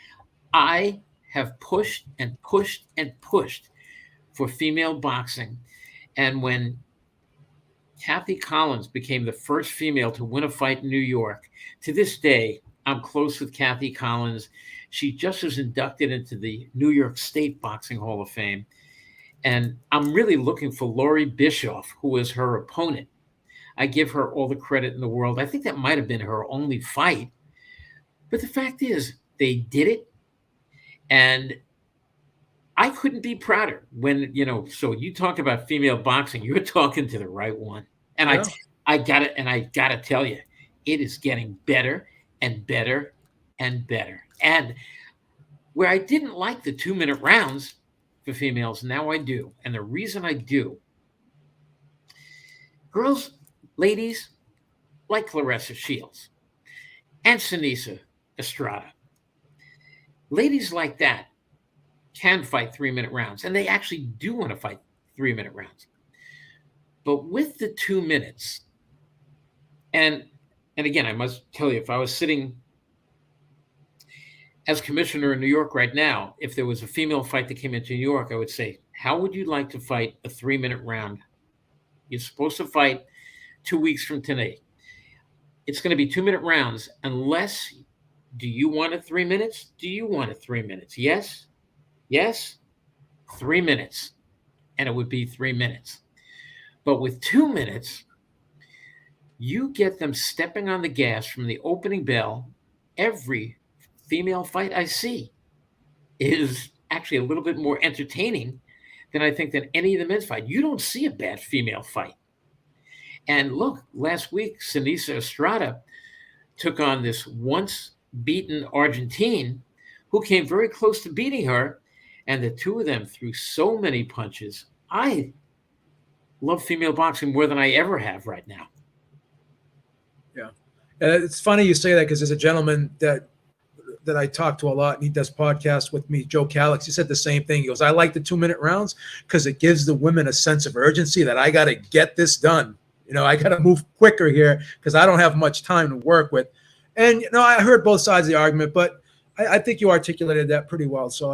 Speaker 2: I have pushed and pushed and pushed for female boxing. And when Kathy Collins became the first female to win a fight in New York, to this day, I'm close with Kathy Collins. She just was inducted into the New York State Boxing Hall of Fame. And I'm really looking for Laurie Bischoff, who was her opponent. I give her all the credit in the world. I think that might have been her only fight. But the fact is, they did it. And I couldn't be prouder when, so you talk about female boxing, you're talking to the right one. And yeah. I got it. And I got to tell you, it is getting better and better and better. And where I didn't like the 2-minute rounds for females, now I do. And the reason I do, girls, ladies like Clarissa Shields and Sinisa Estrada, ladies like that can fight 3-minute rounds, and they actually do want to fight 3-minute rounds. But with the 2 minutes, and again, I must tell you, if I was sitting as commissioner in New York right now, if there was a female fight that came into New York, I would say, how would you like to fight a 3-minute round? You're supposed to fight 2 weeks from today. It's going to be 2-minute rounds unless, do you want it 3 minutes? Do you want it 3 minutes? Yes? Yes? 3 minutes. And it would be 3 minutes. But with 2 minutes, you get them stepping on the gas from the opening bell. Every female fight I see is actually a little bit more entertaining than I think than any of the men's fight. You don't see a bad female fight. And look, last week, Sinisa Estrada took on this once beaten Argentine who came very close to beating her. And the two of them threw so many punches. I love female boxing more than I ever have right now.
Speaker 1: Yeah. And it's funny you say that because there's a gentleman that I talk to a lot, and he does podcasts with me, Joe Calix. He said the same thing. He goes, I like the 2-minute rounds because it gives the women a sense of urgency that I got to get this done. I got to move quicker here because I don't have much time to work with. And, I heard both sides of the argument, but I think you articulated that pretty well. So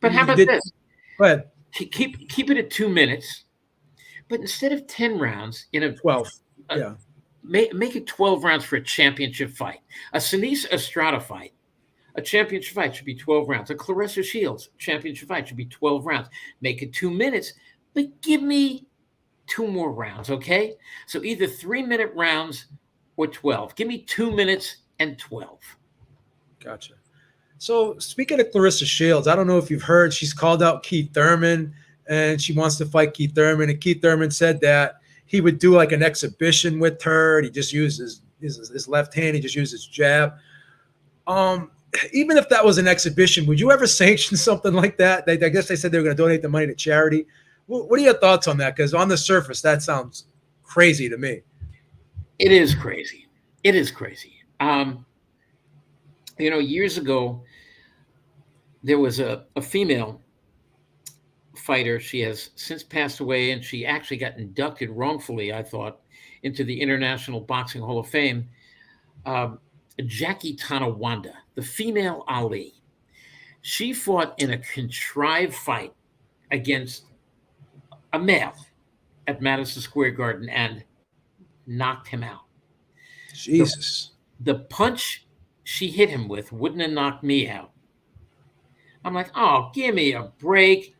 Speaker 2: But how
Speaker 1: you
Speaker 2: about
Speaker 1: did.
Speaker 2: this?
Speaker 1: Go ahead.
Speaker 2: Keep it at 2 minutes, but instead of 10 rounds in
Speaker 1: 12.
Speaker 2: a
Speaker 1: Yeah.
Speaker 2: make it 12 rounds for a championship fight. A Sinise Estrada fight, a championship fight should be 12 rounds. A Clarissa Shields championship fight should be 12 rounds. Make it 2 minutes, but give me 2 more rounds, okay? So either 3-minute rounds or 12. Give me 2 minutes and 12.
Speaker 1: Gotcha. So speaking of Clarissa Shields, I don't know if you've heard, she's called out Keith Thurman and she wants to fight Keith Thurman. And Keith Thurman said that he would do like an exhibition with her. And he just uses his left hand. He just uses jab. Even if that was an exhibition, would you ever sanction something like that? I guess they said they were going to donate the money to charity. What are your thoughts on that? Because on the surface, that sounds crazy to me.
Speaker 2: It is crazy. It is crazy. Years ago, there was a female fighter. She has since passed away, and she actually got inducted wrongfully, I thought, into the International Boxing Hall of Fame. Jackie Tonawanda, the female Ali. She fought in a contrived fight against a male at Madison Square Garden and knocked him out.
Speaker 1: Jesus.
Speaker 2: The punch she hit him with wouldn't have knocked me out. I'm like, oh, give me a break.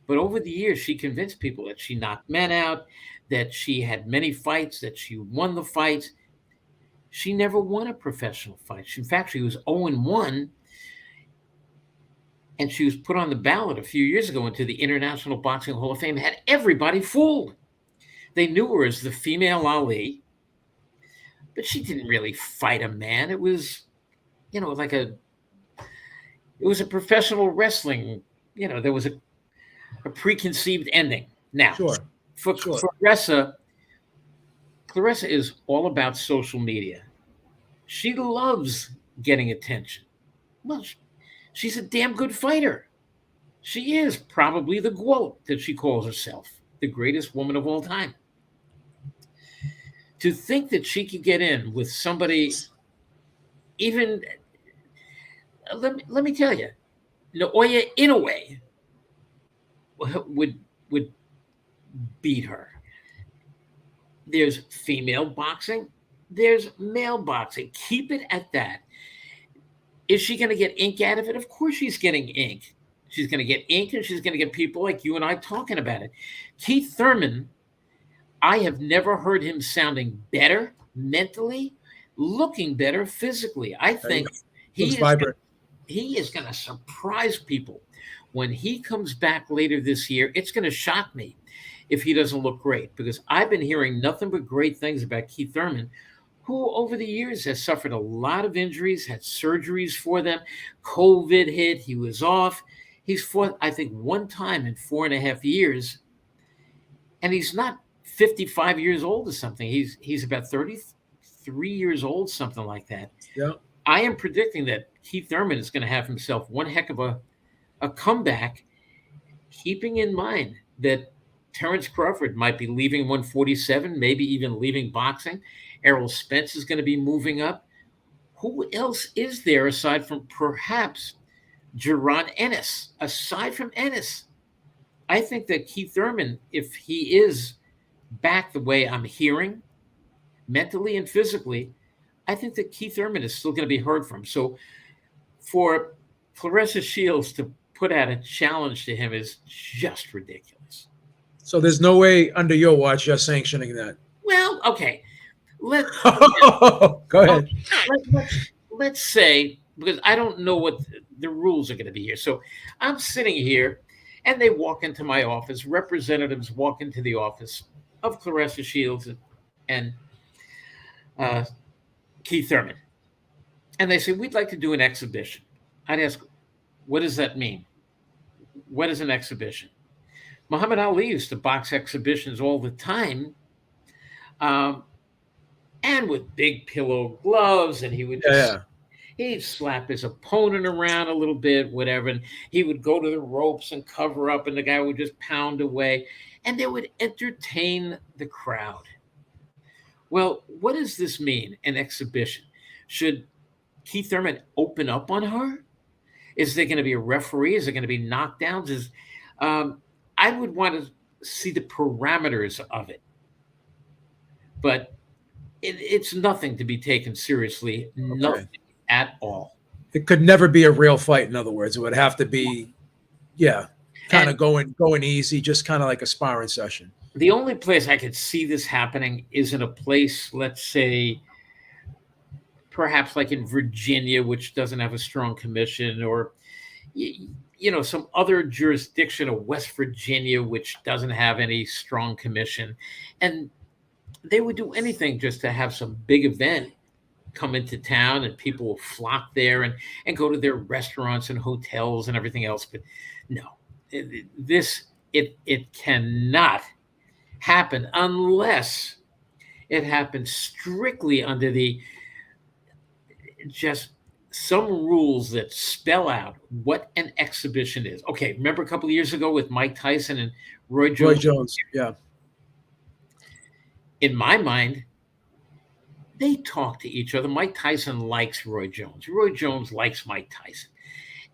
Speaker 2: But over the years, she convinced people that she knocked men out, that she had many fights, that she won the fights. She never won a professional fight. In fact, she was 0-1, and she was put on the ballot a few years ago into the International Boxing Hall of Fame. Had everybody fooled. They knew her as the female Ali, but she didn't really fight a man. It was, it was a professional wrestling. There was a preconceived ending. Now,
Speaker 1: Sure.
Speaker 2: for Clarissa is all about social media. She loves getting attention. Well, she's a damn good fighter. She is probably the GOAT that she calls herself, the greatest woman of all time. To think that she could get in with somebody, even, let me tell you, Naoya Inoue would beat her. There's female boxing. There's male boxing. Keep it at that. Is she going to get ink out of it? Of course she's getting ink. She's going to get ink, and she's going to get people like you and I talking about it. Keith Thurman, I have never heard him sounding better mentally, looking better physically. I think he is going to surprise people. When he comes back later this year, it's going to shock me if he doesn't look great, because I've been hearing nothing but great things about Keith Thurman, who over the years has suffered a lot of injuries, had surgeries for them. COVID hit, he was off. He's fought, I think, one time in 4.5 years, and he's not 55 years old or something. He's about 33 years old, something like that.
Speaker 1: Yeah.
Speaker 2: I am predicting that Keith Thurman is going to have himself one heck of a comeback, keeping in mind that Terrence Crawford might be leaving 147, maybe even leaving boxing. Errol Spence is going to be moving up. Who else is there aside from perhaps Jaron Ennis? Aside from Ennis, I think that Keith Thurman, if he is back the way I'm hearing, mentally and physically, I think that Keith Thurman is still going to be heard from. So for Clarissa Shields to put out a challenge to him is just ridiculous.
Speaker 1: So there's no way under your watch you're sanctioning that.
Speaker 2: Well, okay.
Speaker 1: Go ahead.
Speaker 2: Let's say, because I don't know what the rules are going to be here. So I'm sitting here, and they walk into my office. Representatives walk into the office of Clarissa Shields and Keith Thurman. And they say, we'd like to do an exhibition. I'd ask, what does that mean? What is an exhibition? Muhammad Ali used to box exhibitions all the time, and with big pillow gloves, and he would he'd slap his opponent around a little bit, whatever, and he would go to the ropes and cover up, and the guy would just pound away, and they would entertain the crowd. Well, what does this mean, an exhibition? Should Keith Thurman open up on her? Is there going to be a referee? Is there going to be knockdowns? I would want to see the parameters of it, but it's nothing to be taken seriously. Okay. Nothing at all.
Speaker 1: It could never be a real fight. In other words, it would have to be, kind of going easy, just kind of like a sparring session.
Speaker 2: The only place I could see this happening is in a place, let's say, perhaps like in Virginia, which doesn't have a strong commission, or some other jurisdiction of West Virginia, which doesn't have any strong commission, and they would do anything just to have some big event come into town, and people will flock there and go to their restaurants and hotels and everything else. But no, it cannot happen unless it happens strictly under just some rules that spell out what an exhibition is. Okay, remember a couple of years ago with Mike Tyson and Roy Jones?
Speaker 1: Roy Jones, yeah.
Speaker 2: In my mind, they talk to each other. Mike Tyson likes Roy Jones. Roy Jones likes Mike Tyson.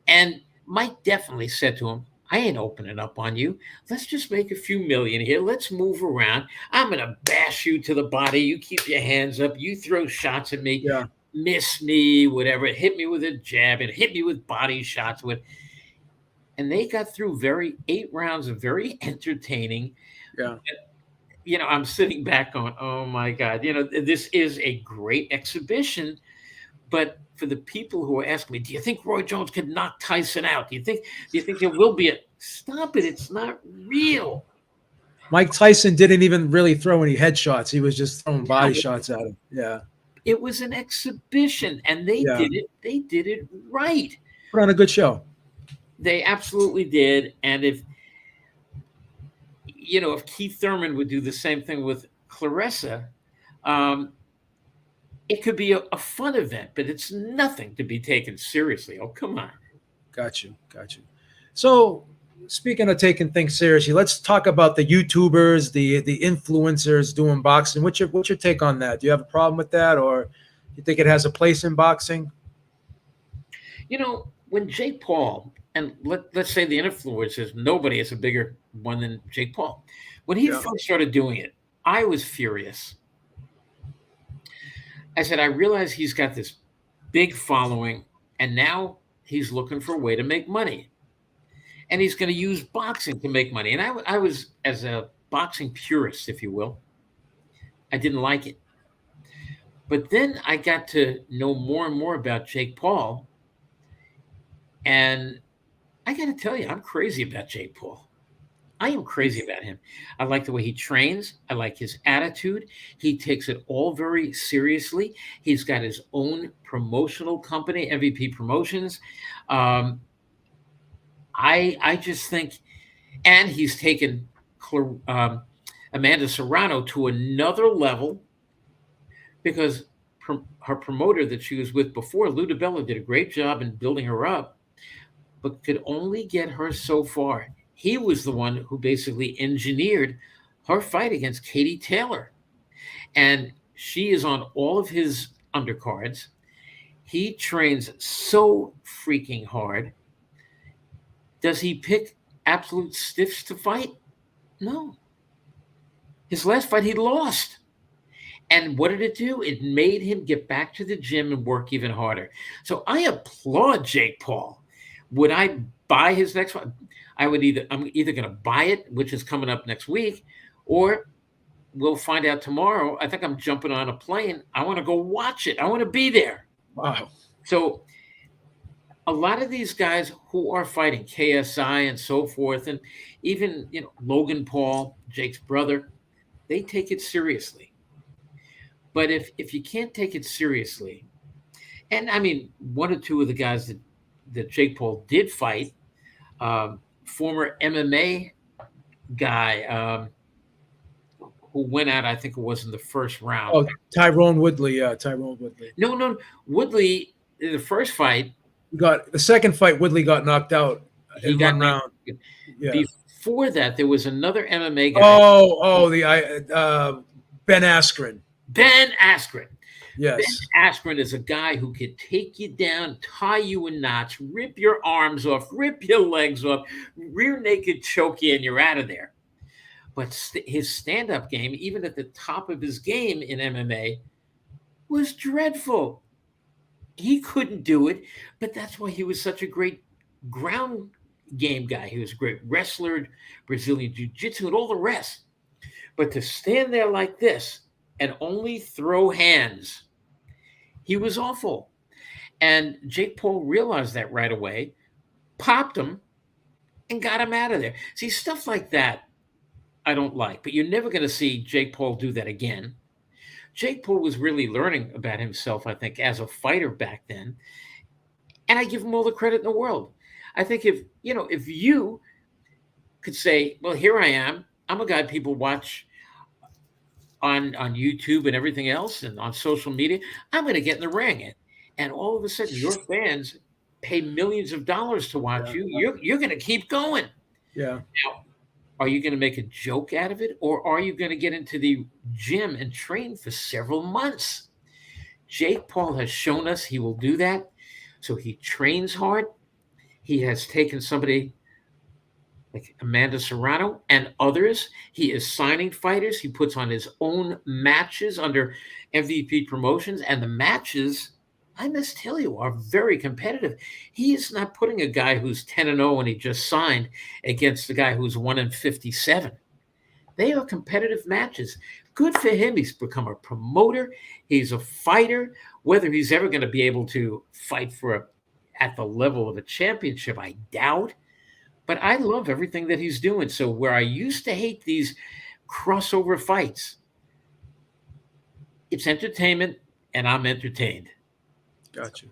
Speaker 2: And Mike definitely said to him, I ain't opening up on you. Let's just make a few million here. Let's move around. I'm going to bash you to the body. You keep your hands up. You throw shots at me.
Speaker 1: Yeah.
Speaker 2: Miss me, whatever. Hit me with a jab and hit me with body shots. And they got through 8 rounds of very entertaining.
Speaker 1: Yeah.
Speaker 2: I'm sitting back going, oh my God, this is a great exhibition. But for the people who are asking me, do you think Roy Jones could knock Tyson out? Do you think there will be stop it? It's not real.
Speaker 1: Mike Tyson didn't even really throw any headshots. He was just throwing body shots at him. Yeah.
Speaker 2: It was an exhibition, and they did it. They did it right.
Speaker 1: Put on a good show.
Speaker 2: They absolutely did. And if Keith Thurman would do the same thing with Clarissa, it could be a fun event, but it's nothing to be taken seriously. Oh, come on.
Speaker 1: Got you. So speaking of taking things seriously, let's talk about the YouTubers, the influencers doing boxing. What's your take on that? Do you have a problem with that, or you think it has a place in boxing?
Speaker 2: When Jake Paul, and let's say the influencers, nobody is a bigger one than Jake Paul. When he first started doing it, I was furious. I said, I realize he's got this big following, and now he's looking for a way to make money. And he's going to use boxing to make money. And I was, as a boxing purist, if you will, I didn't like it. But then I got to know more and more about Jake Paul. And I got to tell you, I'm crazy about Jake Paul. I am crazy about him. I like the way he trains. I like his attitude. He takes it all very seriously. He's got his own promotional company, MVP Promotions. I just think, and he's taken Amanda Serrano to another level, because her promoter that she was with before, Lou DiBella, did a great job in building her up, but could only get her so far. He was the one who basically engineered her fight against Katie Taylor. And she is on all of his undercards. He trains so freaking hard. Does he pick absolute stiffs to fight? No. His last fight, he lost. And what did it do? It made him get back to the gym and work even harder. So I applaud Jake Paul. Would I buy his next fight? I'm either going to buy it, which is coming up next week, or we'll find out tomorrow. I think I'm jumping on a plane. I want to go watch it. I want to be there.
Speaker 1: Wow.
Speaker 2: So a lot of these guys who are fighting, KSI and so forth, and even Logan Paul, Jake's brother, they take it seriously. But if you can't take it seriously, and I mean, one or two of the guys that Jake Paul did fight, former MMA guy who went out, I think it was in the first round.
Speaker 1: Oh, Tyrone Woodley. Yeah, Tyrone Woodley.
Speaker 2: No. Woodley, in the first fight.
Speaker 1: The second fight, Woodley got knocked out in one round.
Speaker 2: Yeah. Before that, there was another MMA guy.
Speaker 1: Oh, the Ben Askren.
Speaker 2: Ben Askren.
Speaker 1: Yes.
Speaker 2: Ben Askren is a guy who could take you down, tie you in knots, rip your arms off, rip your legs off, rear naked choke you, and you're out of there. But his stand-up game, even at the top of his game in MMA, was dreadful. He couldn't do it, but that's why he was such a great ground game guy. He was a great wrestler, Brazilian jiu-jitsu, and all the rest. But to stand there like this and only throw hands, he was awful. And Jake Paul realized that right away, popped him, and got him out of there. See, stuff like that I don't like, but you're never going to see Jake Paul do that again. Jake Paul was really learning about himself, I think, as a fighter back then. And I give him all the credit in the world. I think if you could say, well, here I am. I'm a guy people watch on YouTube and everything else and on social media. I'm going to get in the ring. And all of a sudden, your fans pay millions of dollars to watch you. You're going to keep going.
Speaker 1: Yeah.
Speaker 2: Now, are you going to make a joke out of it, or are you going to get into the gym and train for several months? Jake Paul has shown us he will do that. So he trains hard. He has taken somebody like Amanda Serrano and others. He is signing fighters. He puts on his own matches under MVP Promotions, and the matches, I must tell you, are very competitive. He is not putting a guy who's 10-0 and he just signed against the guy who's 1-57. They are competitive matches. Good for him. He's become a promoter. He's a fighter. Whether he's ever going to be able to fight at the level of a championship, I doubt. But I love everything that he's doing. So where I used to hate these crossover fights, it's entertainment, and I'm entertained.
Speaker 1: Gotcha.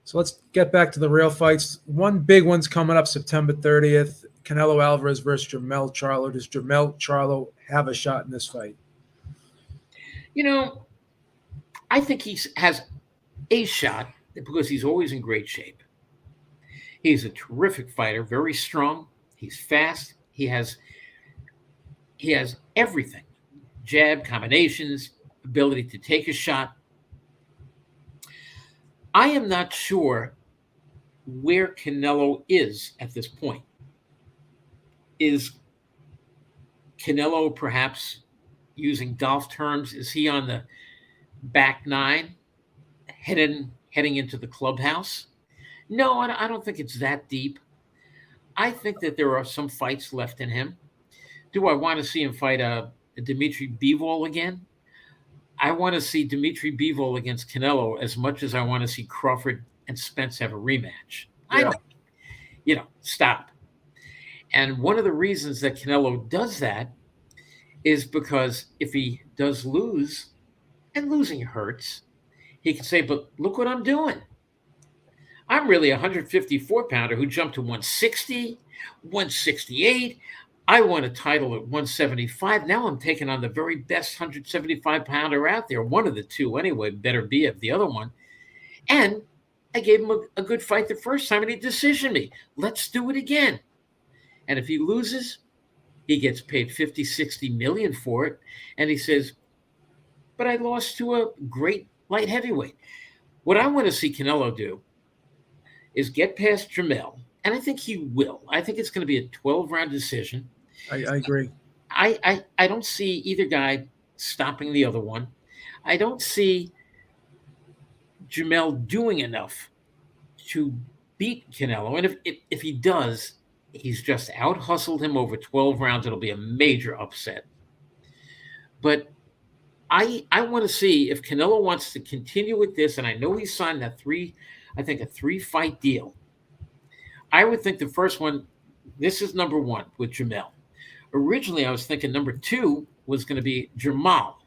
Speaker 1: So let's get back to the real fights. One big one's coming up September 30th. Canelo Alvarez versus Jermell Charlo. Does Jermell Charlo have a shot in this fight?
Speaker 2: I think he has a shot because he's always in great shape. He's a terrific fighter, very strong. He's fast. He has everything. Jab, combinations, ability to take a shot. I am not sure where Canelo is at this point. Is Canelo perhaps, using golf terms, is he on the back nine, heading into the clubhouse? No, I don't think it's that deep. I think that there are some fights left in him. Do I want to see him fight a Dimitri Bivol again? I want to see Dimitri Bivol against Canelo as much as I want to see Crawford and Spence have a rematch.
Speaker 1: Yeah.
Speaker 2: Stop. And one of the reasons that Canelo does that is because if he does lose, and losing hurts, he can say, but look what I'm doing. I'm really a 154-pounder who jumped to 160, 168. I won a title at 175. Now I'm taking on the very best 175-pounder out there. One of the two, anyway, better be of the other one. And I gave him a good fight the first time, and he decisioned me. Let's do it again. And if he loses, he gets paid 50, 60 million for it. And he says, but I lost to a great light heavyweight. What I want to see Canelo do is get past Jermell, and I think he will. I think it's going to be a 12-round decision.
Speaker 1: I agree.
Speaker 2: I don't see either guy stopping the other one. I don't see Jermell doing enough to beat Canelo. And if he does, he's just out-hustled him over 12 rounds. It'll be a major upset. But I want to see if Canelo wants to continue with this, and I know he signed a 3-fight deal. I would think the first one, this is number one with Jermell. Originally, I was thinking number two was going to be Jermall.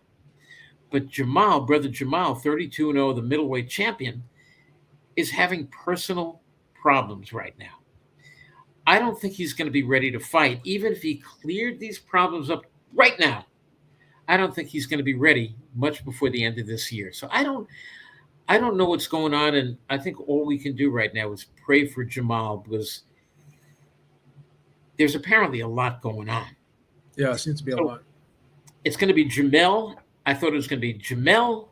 Speaker 2: But brother Jermall, 32-0, the middleweight champion, is having personal problems right now. I don't think he's going to be ready to fight. Even if he cleared these problems up right now, I don't think he's going to be ready much before the end of this year. So I don't know what's going on, and I think all we can do right now is pray for Jermall because there's apparently a lot going on.
Speaker 1: Yeah, it seems to be a lot.
Speaker 2: It's going to be Jermell I thought it was going to be Jamel,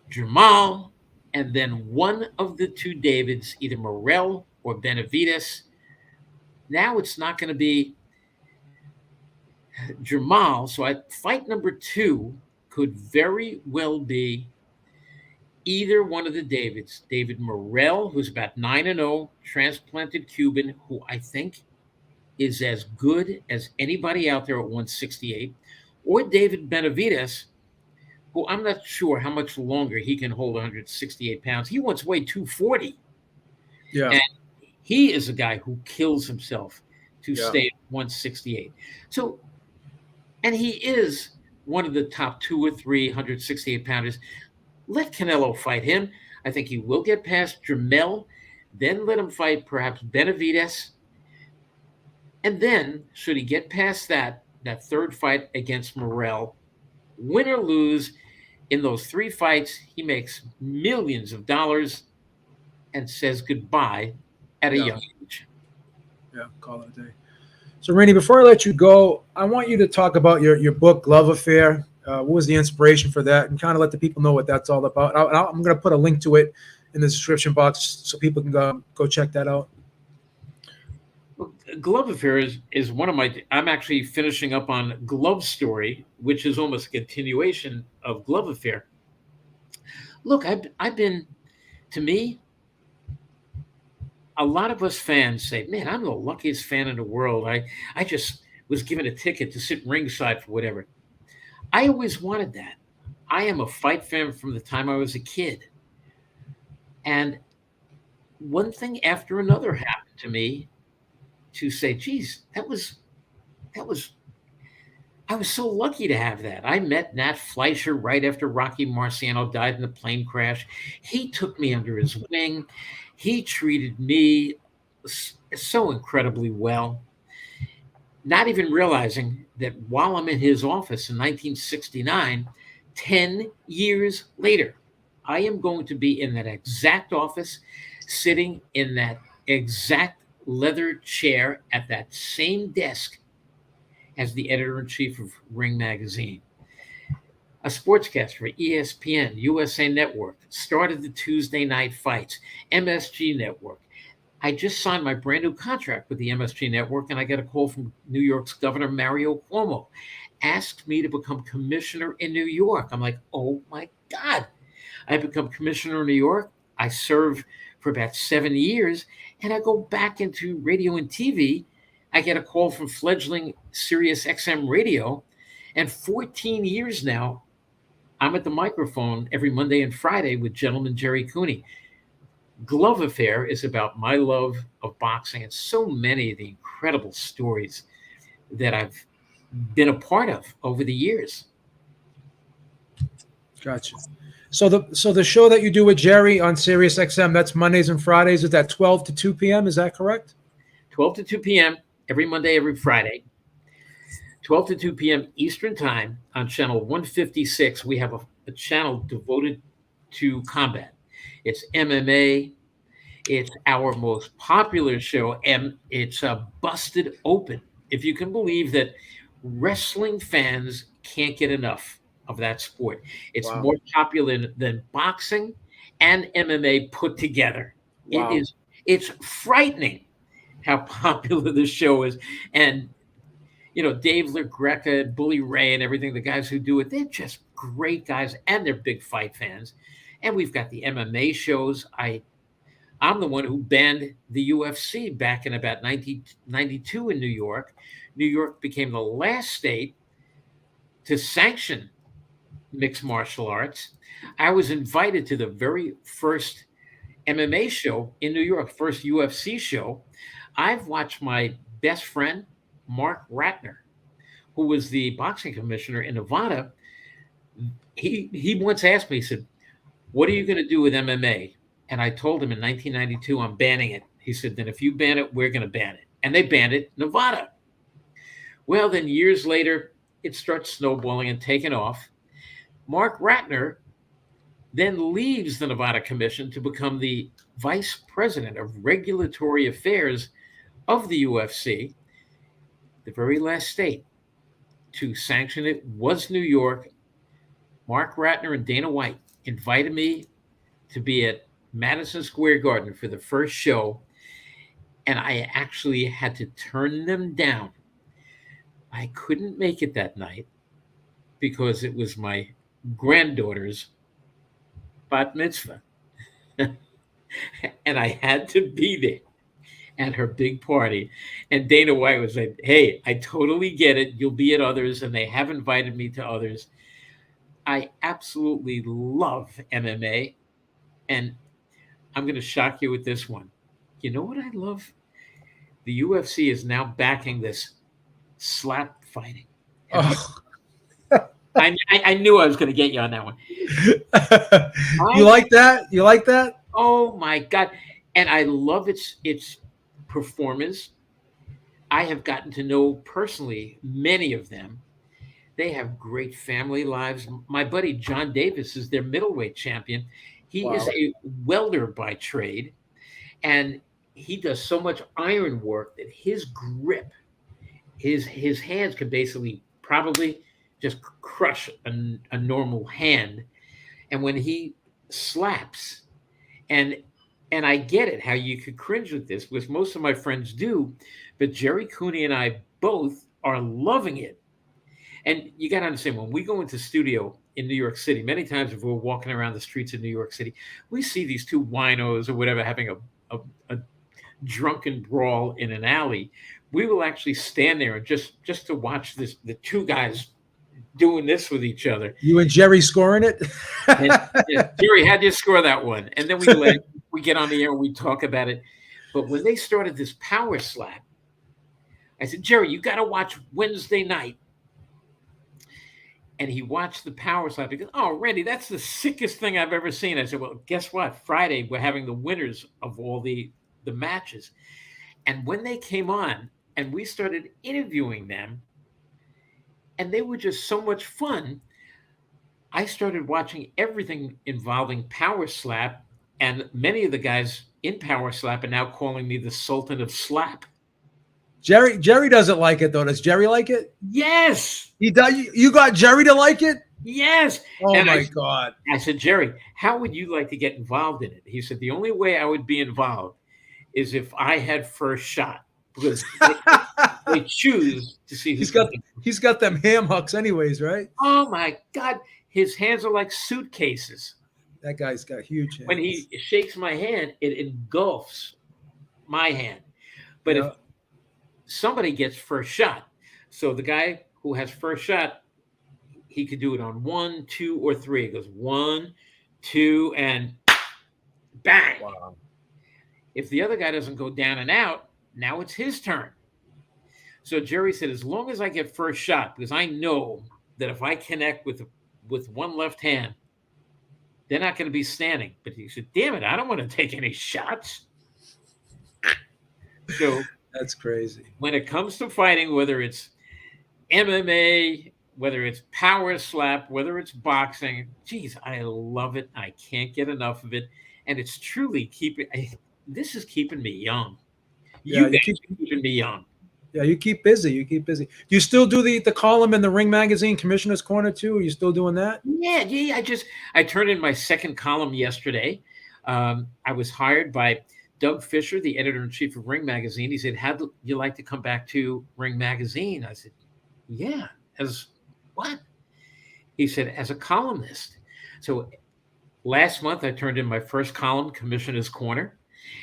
Speaker 2: Jamal, and then one of the two Davids, either Morrell or Benavides. Now it's not going to be Jamal. So fight number 2 could very well be either one of the Davids. David Morrell, who's about 9-0, transplanted Cuban, who I think is as good as anybody out there at 168, or David Benavides, who I'm not sure how much longer he can hold 168 pounds. He once weighed 240.
Speaker 1: Yeah.
Speaker 2: And he is a guy who kills himself to
Speaker 1: Yeah.
Speaker 2: stay at 168. So, and he is one of the top 2 or 3 168 pounders. Let Canelo fight him. I think he will get past Jamel. Then let him fight perhaps Benavides. And then, should he get past that third fight against Morrell, win or lose, in those 3 fights, he makes millions of dollars and says goodbye at a young age.
Speaker 1: Yeah, call it a day. So, Rainey, before I let you go, I want you to talk about your book, Glove Affair. What was the inspiration for that? And kind of let the people know what that's all about. I'm going to put a link to it in the description box so people can go check that out.
Speaker 2: Well, Glove Affair is one of my. I'm actually finishing up on Glove Story, which is almost a continuation of Glove Affair. Look, I've been, to me, a lot of us fans say, man, I'm the luckiest fan in the world. I just was given a ticket to sit ringside for whatever. I always wanted that. I am a fight fan from the time I was a kid. And one thing after another happened to me to say, geez, I was so lucky to have that. I met Nat Fleischer right after Rocky Marciano died in the plane crash. He took me under his wing. He treated me so incredibly well, not even realizing that while I'm in his office in 1969, 10 years later, I am going to be in that exact office, sitting in that exact leather chair at that same desk as the editor-in-chief of Ring Magazine. A sportscaster for ESPN, USA Network, started the Tuesday night fights, MSG Network. I just signed my brand new contract with the MSG Network, and I get a call from New York's Governor Mario Cuomo, asked me to become commissioner in New York. I'm like, oh my God. I become commissioner in New York. I serve for about 7 years, and I go back into radio and TV. I get a call from fledgling Sirius XM radio, and 14 years now, I'm at the microphone every Monday and Friday with Gentleman Jerry Cooney. Glove Affair is about my love of boxing and so many of the incredible stories that I've been a part of over the years.
Speaker 1: Gotcha. So the show that you do with Jerry on Sirius XM, that's Mondays and Fridays. Is that 12 to 2 p.m.? Is that correct?
Speaker 2: 12 to 2 p.m. every Monday, every Friday. 12 to 2 p.m. Eastern Time on channel 156. We have a channel devoted to combat. It's MMA. It's our most popular show, and it's Busted Open. If you can believe that wrestling fans can't get enough of that sport. It's more popular than boxing and MMA put together.
Speaker 1: Wow.
Speaker 2: It's frightening how popular this show is. And Dave LaGreca, Bully Ray, and everything, the guys who do it, they're just great guys, and they're big fight fans. And we've got the MMA shows. I'm the one who banned the UFC back in about 1992 in New York. New York became the last state to sanction mixed martial arts. I was invited to the very first MMA show in New York, first UFC show. I've watched my best friend, Mark Ratner, who was the boxing commissioner in Nevada. He once asked me, he said, what are you going to do with MMA? And I told him in 1992, I'm banning it. He said, then if you ban it, we're going to ban it. And they banned it in Nevada. Well, then years later, it starts snowballing and taking off. Mark Ratner then leaves the Nevada Commission to become the vice president of regulatory affairs of the UFC. The very last state to sanction it was New York. Mark Ratner and Dana White invited me to be at Madison Square Garden for the first show, and I actually had to turn them down. I couldn't make it that night because it was my granddaughter's bat mitzvah, and I had to be there at her big party. And Dana White was like, "Hey, I totally get it. You'll be at others, and they have invited me to others." I absolutely love MMA, and I'm going to shock you with this one. You know what I love? The UFC is now backing this slap fighting.
Speaker 1: Oh.
Speaker 2: I knew I was going to get you on that one.
Speaker 1: You like that? You like that?
Speaker 2: Oh my God. And I love its performers. I have gotten to know personally many of them. They have great family lives. My buddy John Davis is their middleweight champion. He is a welder by trade, and he does so much iron work that his grip, his hands can basically probably just crush a normal hand. And when he slaps, and I get it how you could cringe with this, because most of my friends do, but Jerry Cooney and I both are loving it. And you got to understand, when we go into studio in New York City, many times if we're walking around the streets of New York City, we see these two winos or whatever having a drunken brawl in an alley. We will actually stand there and just to watch the two guys doing this with each other.
Speaker 1: You and Jerry scoring it?
Speaker 2: Jerry, how'd you score that one? And then we get on the air and we talk about it. But when they started this power slap, I said, Jerry, you got to watch Wednesday night. And he watched the power slap. He goes, "Oh, Randy, that's the sickest thing I've ever seen." I said, "Well, guess what? Friday, we're having the winners of all the matches." And when they came on and we started interviewing them, and they were just so much fun, I started watching everything involving power slap. And many of the guys in power slap are now calling me the Sultan of Slap.
Speaker 1: Jerry doesn't like it, though. Does Jerry like it?
Speaker 2: Yes.
Speaker 1: He does. You got Jerry to like it?
Speaker 2: Yes.
Speaker 1: Oh,
Speaker 2: and
Speaker 1: my God.
Speaker 2: I said, Jerry, how would you like to get involved in it? He said, the only way I would be involved is if I had first shot, because they choose to see who's
Speaker 1: he's got them ham hooks anyways, right?
Speaker 2: Oh, my God. His hands are like suitcases.
Speaker 1: That guy's got huge hands.
Speaker 2: When he shakes my hand, it engulfs my hand. But if somebody gets first shot, so the guy who has first shot, he could do it on 1, 2, or 3. It goes 1, 2, and bang.
Speaker 1: Wow.
Speaker 2: If the other guy doesn't go down and out, now it's his turn. So Jerry said, as long as I get first shot, because I know that if I connect with one left hand, they're not going to be standing. But he said, damn it, I don't want to take any shots. So
Speaker 1: that's crazy.
Speaker 2: When it comes to fighting, whether it's MMA, whether it's power slap, whether it's boxing, geez, I love it. I can't get enough of it. And it's truly this is keeping me young. You guys are keeping me young.
Speaker 1: Yeah, you keep busy. Do you still do the column in the Ring Magazine, Commissioner's Corner, too? Are you still doing that?
Speaker 2: Yeah. I turned in my second column yesterday. I was hired by Doug Fisher, the editor-in-chief of Ring Magazine. He said, how'd you like to come back to Ring Magazine? I said, yeah. As what? He said, as a columnist. So last month, I turned in my first column, Commissioner's Corner.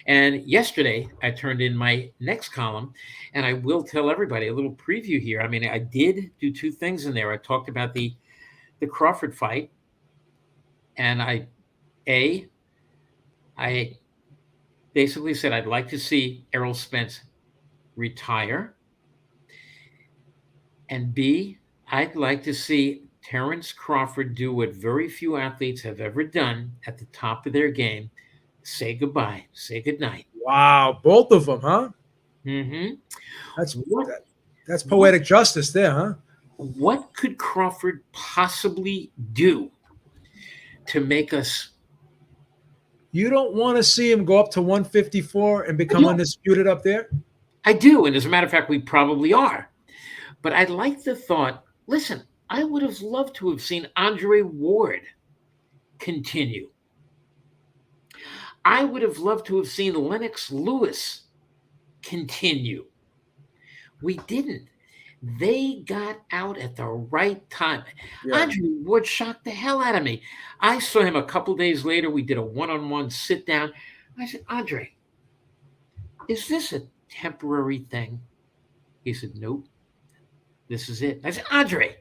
Speaker 2: And yesterday, I turned in my next column. And I will tell everybody a little preview here. I mean, I did do two things in there. I talked about the Crawford fight. And I basically said I'd like to see Errol Spence retire. And B, I'd like to see Terrence Crawford do what very few athletes have ever done at the top of their game. Say goodbye. Say goodnight.
Speaker 1: Wow. Both of them, huh?
Speaker 2: Mm-hmm.
Speaker 1: That's poetic justice there, huh?
Speaker 2: What could Crawford possibly do to make us?
Speaker 1: You don't want to see him go up to 154 and become undisputed up there?
Speaker 2: I do. And as a matter of fact, we probably are. But I like the thought, listen, I would have loved to have seen Andre Ward continue. I would have loved to have seen Lennox Lewis continue. We didn't. They got out at the right time.
Speaker 1: Yeah.
Speaker 2: Andre Ward shocked the hell out of me. I saw him a couple days later. We did a one-on-one sit down. I said, Andre, is this a temporary thing? He said, nope, this is it. I said, Andre,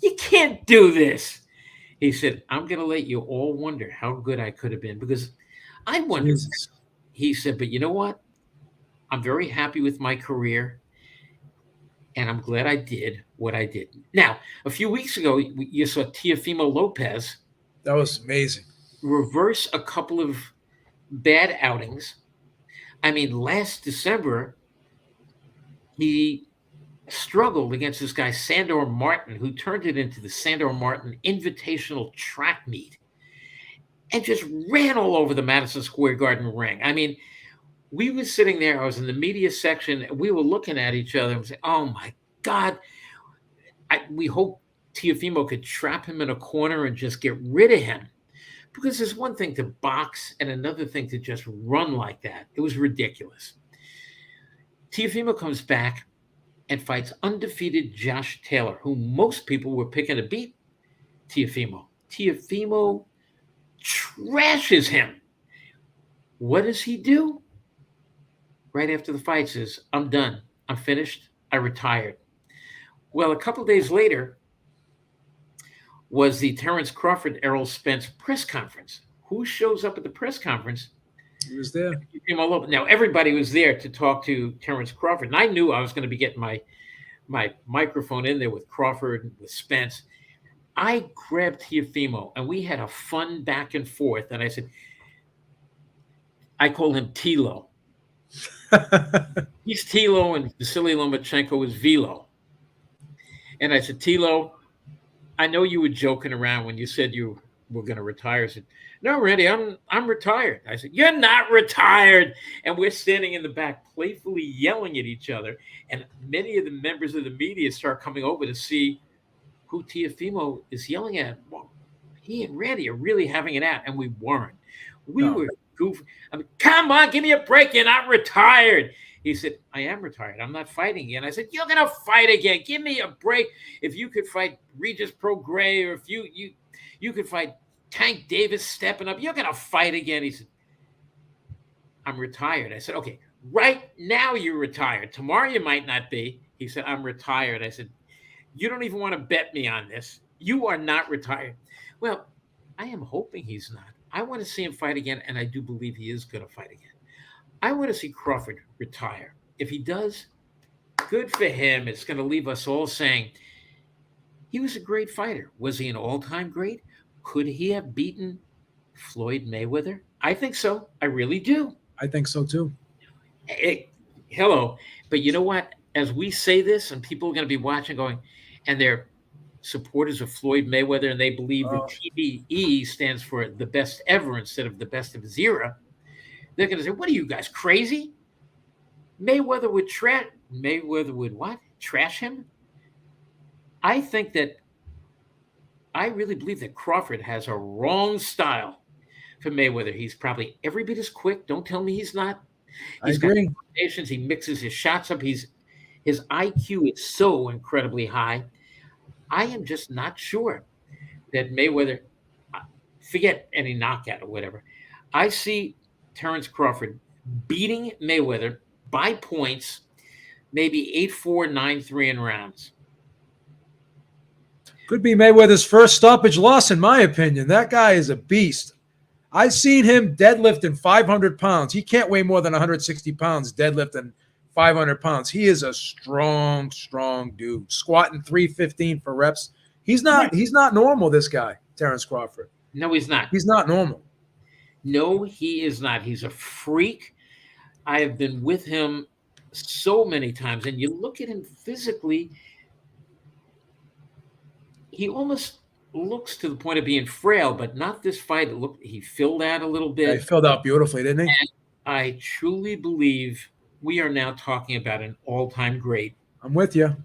Speaker 2: you can't do this. He said, I'm going to let you all wonder how good I could have been, because I wondered.
Speaker 1: Jesus.
Speaker 2: He said, but you know what? I'm very happy with my career, and I'm glad I did what I did. Now, a few weeks ago, you saw Teofimo Lopez
Speaker 1: That was amazing.
Speaker 2: reverse a couple of bad outings. I mean, last December, he struggled against this guy, Sandor Martin, who turned it into the Sandor Martin Invitational Track Meet and just ran all over the Madison Square Garden ring. I mean, we were sitting there. I was in the media section. And we were looking at each other and saying, oh, my God. We hope Teofimo could trap him in a corner and just get rid of him. Because there's one thing to box and another thing to just run like that. It was ridiculous. Teofimo comes back and fights undefeated Josh Taylor, who most people were picking to beat Teofimo. Teofimo trashes him. What does he do? Right after the fight says, I'm done. I'm finished. I retired. Well, a couple days later was the Terrence Crawford, Errol Spence press conference. Who shows up at the press conference?
Speaker 1: He was there.
Speaker 2: Now, everybody was there to talk to Terrence Crawford. And I knew I was going to be getting my microphone in there with Crawford and with Spence. I grabbed Teofimo, and we had a fun back and forth. And I said, I call him Tilo. He's Tilo, and Vasily Lomachenko is Vilo. And I said, Tilo, I know you were joking around when you said you were going to retire. I said, no, Randy, I'm retired. I said, you're not retired. And we're standing in the back playfully yelling at each other. And many of the members of the media start coming over to see who Teofimo is yelling at. Well, he and Randy are really having it out. And we weren't. We were goofy. I mean, come on, give me a break. You're not retired. He said, I am retired. I'm not fighting again. I said, you're going to fight again. Give me a break. If you could fight Regis Prograis, or if you could fight Tank Davis stepping up, you're going to fight again. He said, I'm retired. I said, okay, right now you're retired. Tomorrow you might not be. He said, I'm retired. I said, you don't even want to bet me on this. You are not retired. Well, I am hoping he's not. I want to see him fight again, and I do believe he is going to fight again. I want to see Crawford retire. If he does, good for him. It's going to leave us all saying, he was a great fighter. Was he an all-time great? Could he have beaten Floyd Mayweather? I think so. I really do.
Speaker 1: I think so too.
Speaker 2: Hello. But you know what? As we say this, and people are going to be watching going, and they're supporters of Floyd Mayweather, and they believe that TBE stands for the best ever instead of the best of his era, they're going to say, what are you guys, crazy? Mayweather would what? Trash him? I think that I really believe that Crawford has a wrong style for Mayweather. He's probably every bit as quick. Don't tell me he's not. He's got combinations. He mixes his shots up. His IQ is so incredibly high. I am just not sure that Mayweather, forget any knockout or whatever. I see Terrence Crawford beating Mayweather by points, maybe 8-4, 9-3 in rounds.
Speaker 1: Could be Mayweather's first stoppage loss, in my opinion. That guy is a beast. I've seen him deadlifting 500 pounds. He can't weigh more than 160 pounds deadlifting 500 pounds. He is a strong dude. Squatting 315 for reps. He's not normal, this guy, Terrence Crawford.
Speaker 2: No, he's not.
Speaker 1: He's not normal.
Speaker 2: No, he is not. He's a freak. I have been with him so many times, and you look at him physically, he almost looks to the point of being frail, but not this fight. He filled out a little bit.
Speaker 1: Yeah, he filled out beautifully, didn't he?
Speaker 2: And I truly believe we are now talking about an all-time great.
Speaker 1: I'm with you.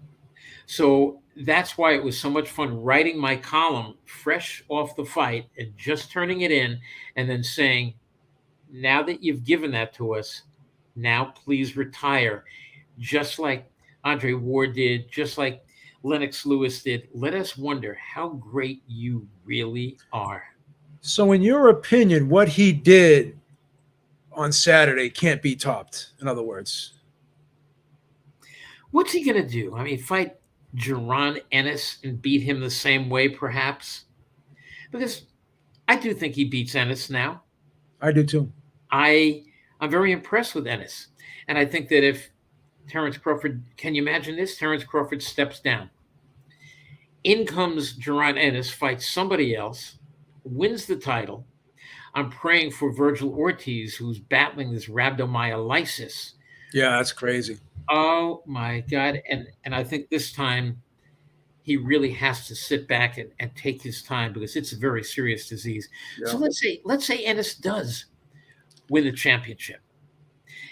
Speaker 2: So that's why it was so much fun writing my column fresh off the fight and just turning it in and then saying, now that you've given that to us, now please retire. Just like Andre Ward did, just like Lennox Lewis did. Let us wonder how great you really are.
Speaker 1: So, in your opinion, what he did on Saturday can't be topped, in other words?
Speaker 2: What's he going to do? I mean, fight Jaron Ennis and beat him the same way, perhaps? Because I do think he beats Ennis now.
Speaker 1: I do too.
Speaker 2: I'm very impressed with Ennis. And I think that if Terence Crawford, can you imagine this? Terence Crawford steps down. In comes Jaron Ennis, fights somebody else, wins the title. I'm praying for Virgil Ortiz, who's battling this rhabdomyolysis.
Speaker 1: Yeah, that's crazy.
Speaker 2: Oh my God. And I think this time he really has to sit back and take his time because it's a very serious disease. Yeah. So let's say Ennis does win the championship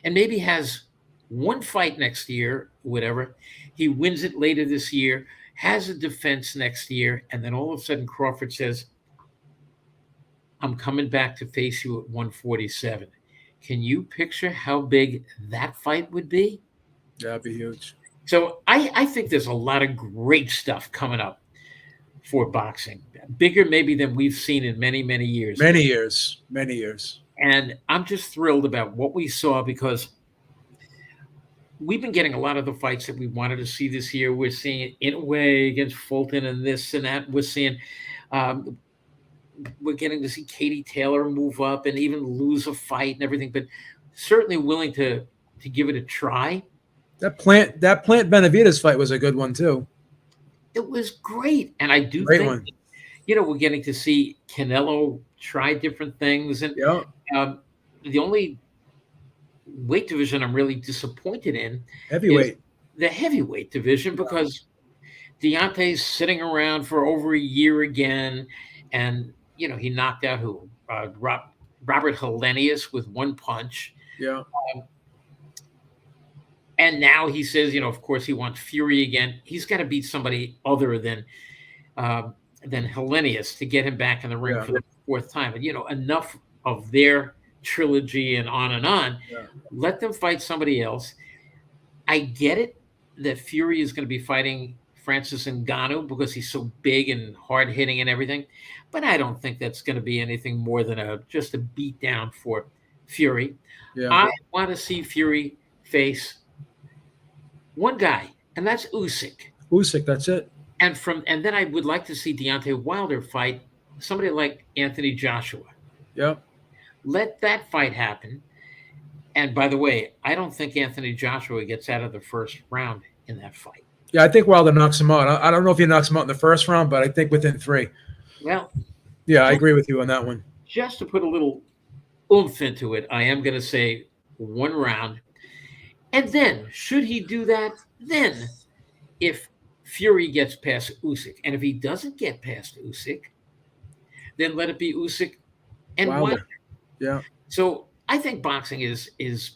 Speaker 2: and maybe has one fight next year, whatever. He wins it later this year, has a defense next year, and then all of a sudden Crawford says, I'm coming back to face you at 147. Can you picture how big that fight would be?
Speaker 1: That'd be huge.
Speaker 2: So I think there's a lot of great stuff coming up for boxing. Bigger maybe than we've seen in many, many years.
Speaker 1: Many years.
Speaker 2: And I'm just thrilled about what we saw because we've been getting a lot of the fights that we wanted to see this year. We're seeing Inoue against Fulton and this and that. We're seeing we're getting to see Katie Taylor move up and even lose a fight and everything, but certainly willing to give it a try.
Speaker 1: That Plant Benavidez fight was a good one too.
Speaker 2: It was great. And I do
Speaker 1: great
Speaker 2: think,
Speaker 1: one.
Speaker 2: We're getting to see Canelo try different things. And the only weight division I'm really disappointed in
Speaker 1: heavyweight.
Speaker 2: Is the heavyweight division because Deontay's sitting around for over a year again. And, he knocked out Robert Helenius with one punch.
Speaker 1: Yeah.
Speaker 2: And now he says, of course he wants Fury again. He's got to beat somebody other than Helenius to get him back in the ring for the fourth time. And, enough of their trilogy and on. Yeah. Let them fight somebody else. I get it that Fury is going to be fighting Francis Ngannou because he's so big and hard hitting and everything. But I don't think that's going to be anything more than just a beat down for Fury. Yeah. I want to see Fury face one guy, and that's Usyk.
Speaker 1: That's it.
Speaker 2: And then I would like to see Deontay Wilder fight somebody like Anthony Joshua.
Speaker 1: Yeah.
Speaker 2: Let that fight happen. And by the way, I don't think Anthony Joshua gets out of the first round in that fight.
Speaker 1: Yeah, I think Wilder knocks him out. I don't know if he knocks him out in the first round, but I think within 3.
Speaker 2: Well,
Speaker 1: yeah, I agree with you on that one.
Speaker 2: Just to put a little oomph into it, I am going to say 1 round. And then, should he do that, then if Fury gets past Usyk, and if he doesn't get past Usyk, then let it be Usyk and Wilder.
Speaker 1: Yeah.
Speaker 2: So I think boxing is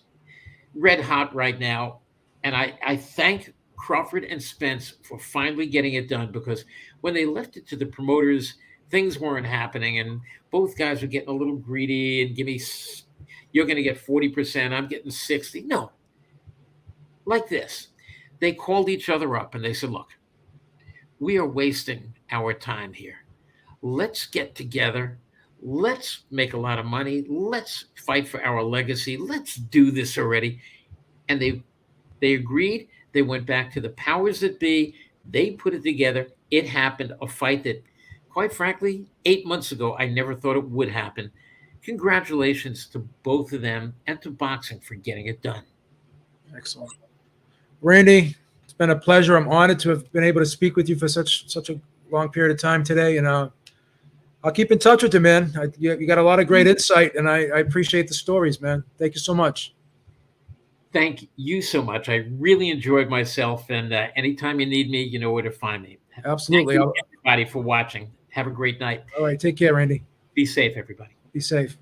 Speaker 2: red hot right now, and I thank Crawford and Spence for finally getting it done because when they left it to the promoters, things weren't happening, and both guys were getting a little greedy and you're going to get 40%, I'm getting 60. No. Like this, they called each other up and they said, look, we are wasting our time here. Let's get together. Let's make a lot of money. Let's fight for our legacy. Let's do this already. And they agreed. They went back to the powers that be. They put it together. It happened, a fight that, quite frankly, 8 months ago, I never thought it would happen. Congratulations to both of them and to boxing for getting it done.
Speaker 1: Excellent. Randy, it's been a pleasure. I'm honored to have been able to speak with you for such a long period of time today. And I'll keep in touch with you, man. You got a lot of great insight, and I appreciate the stories, man. Thank you so much.
Speaker 2: Thank you so much. I really enjoyed myself, and anytime you need me, you know where to find me.
Speaker 1: Absolutely.
Speaker 2: Thank you, everybody, for watching. Have a great night.
Speaker 1: All right. Take care, Randy.
Speaker 2: Be safe, everybody.
Speaker 1: Be safe.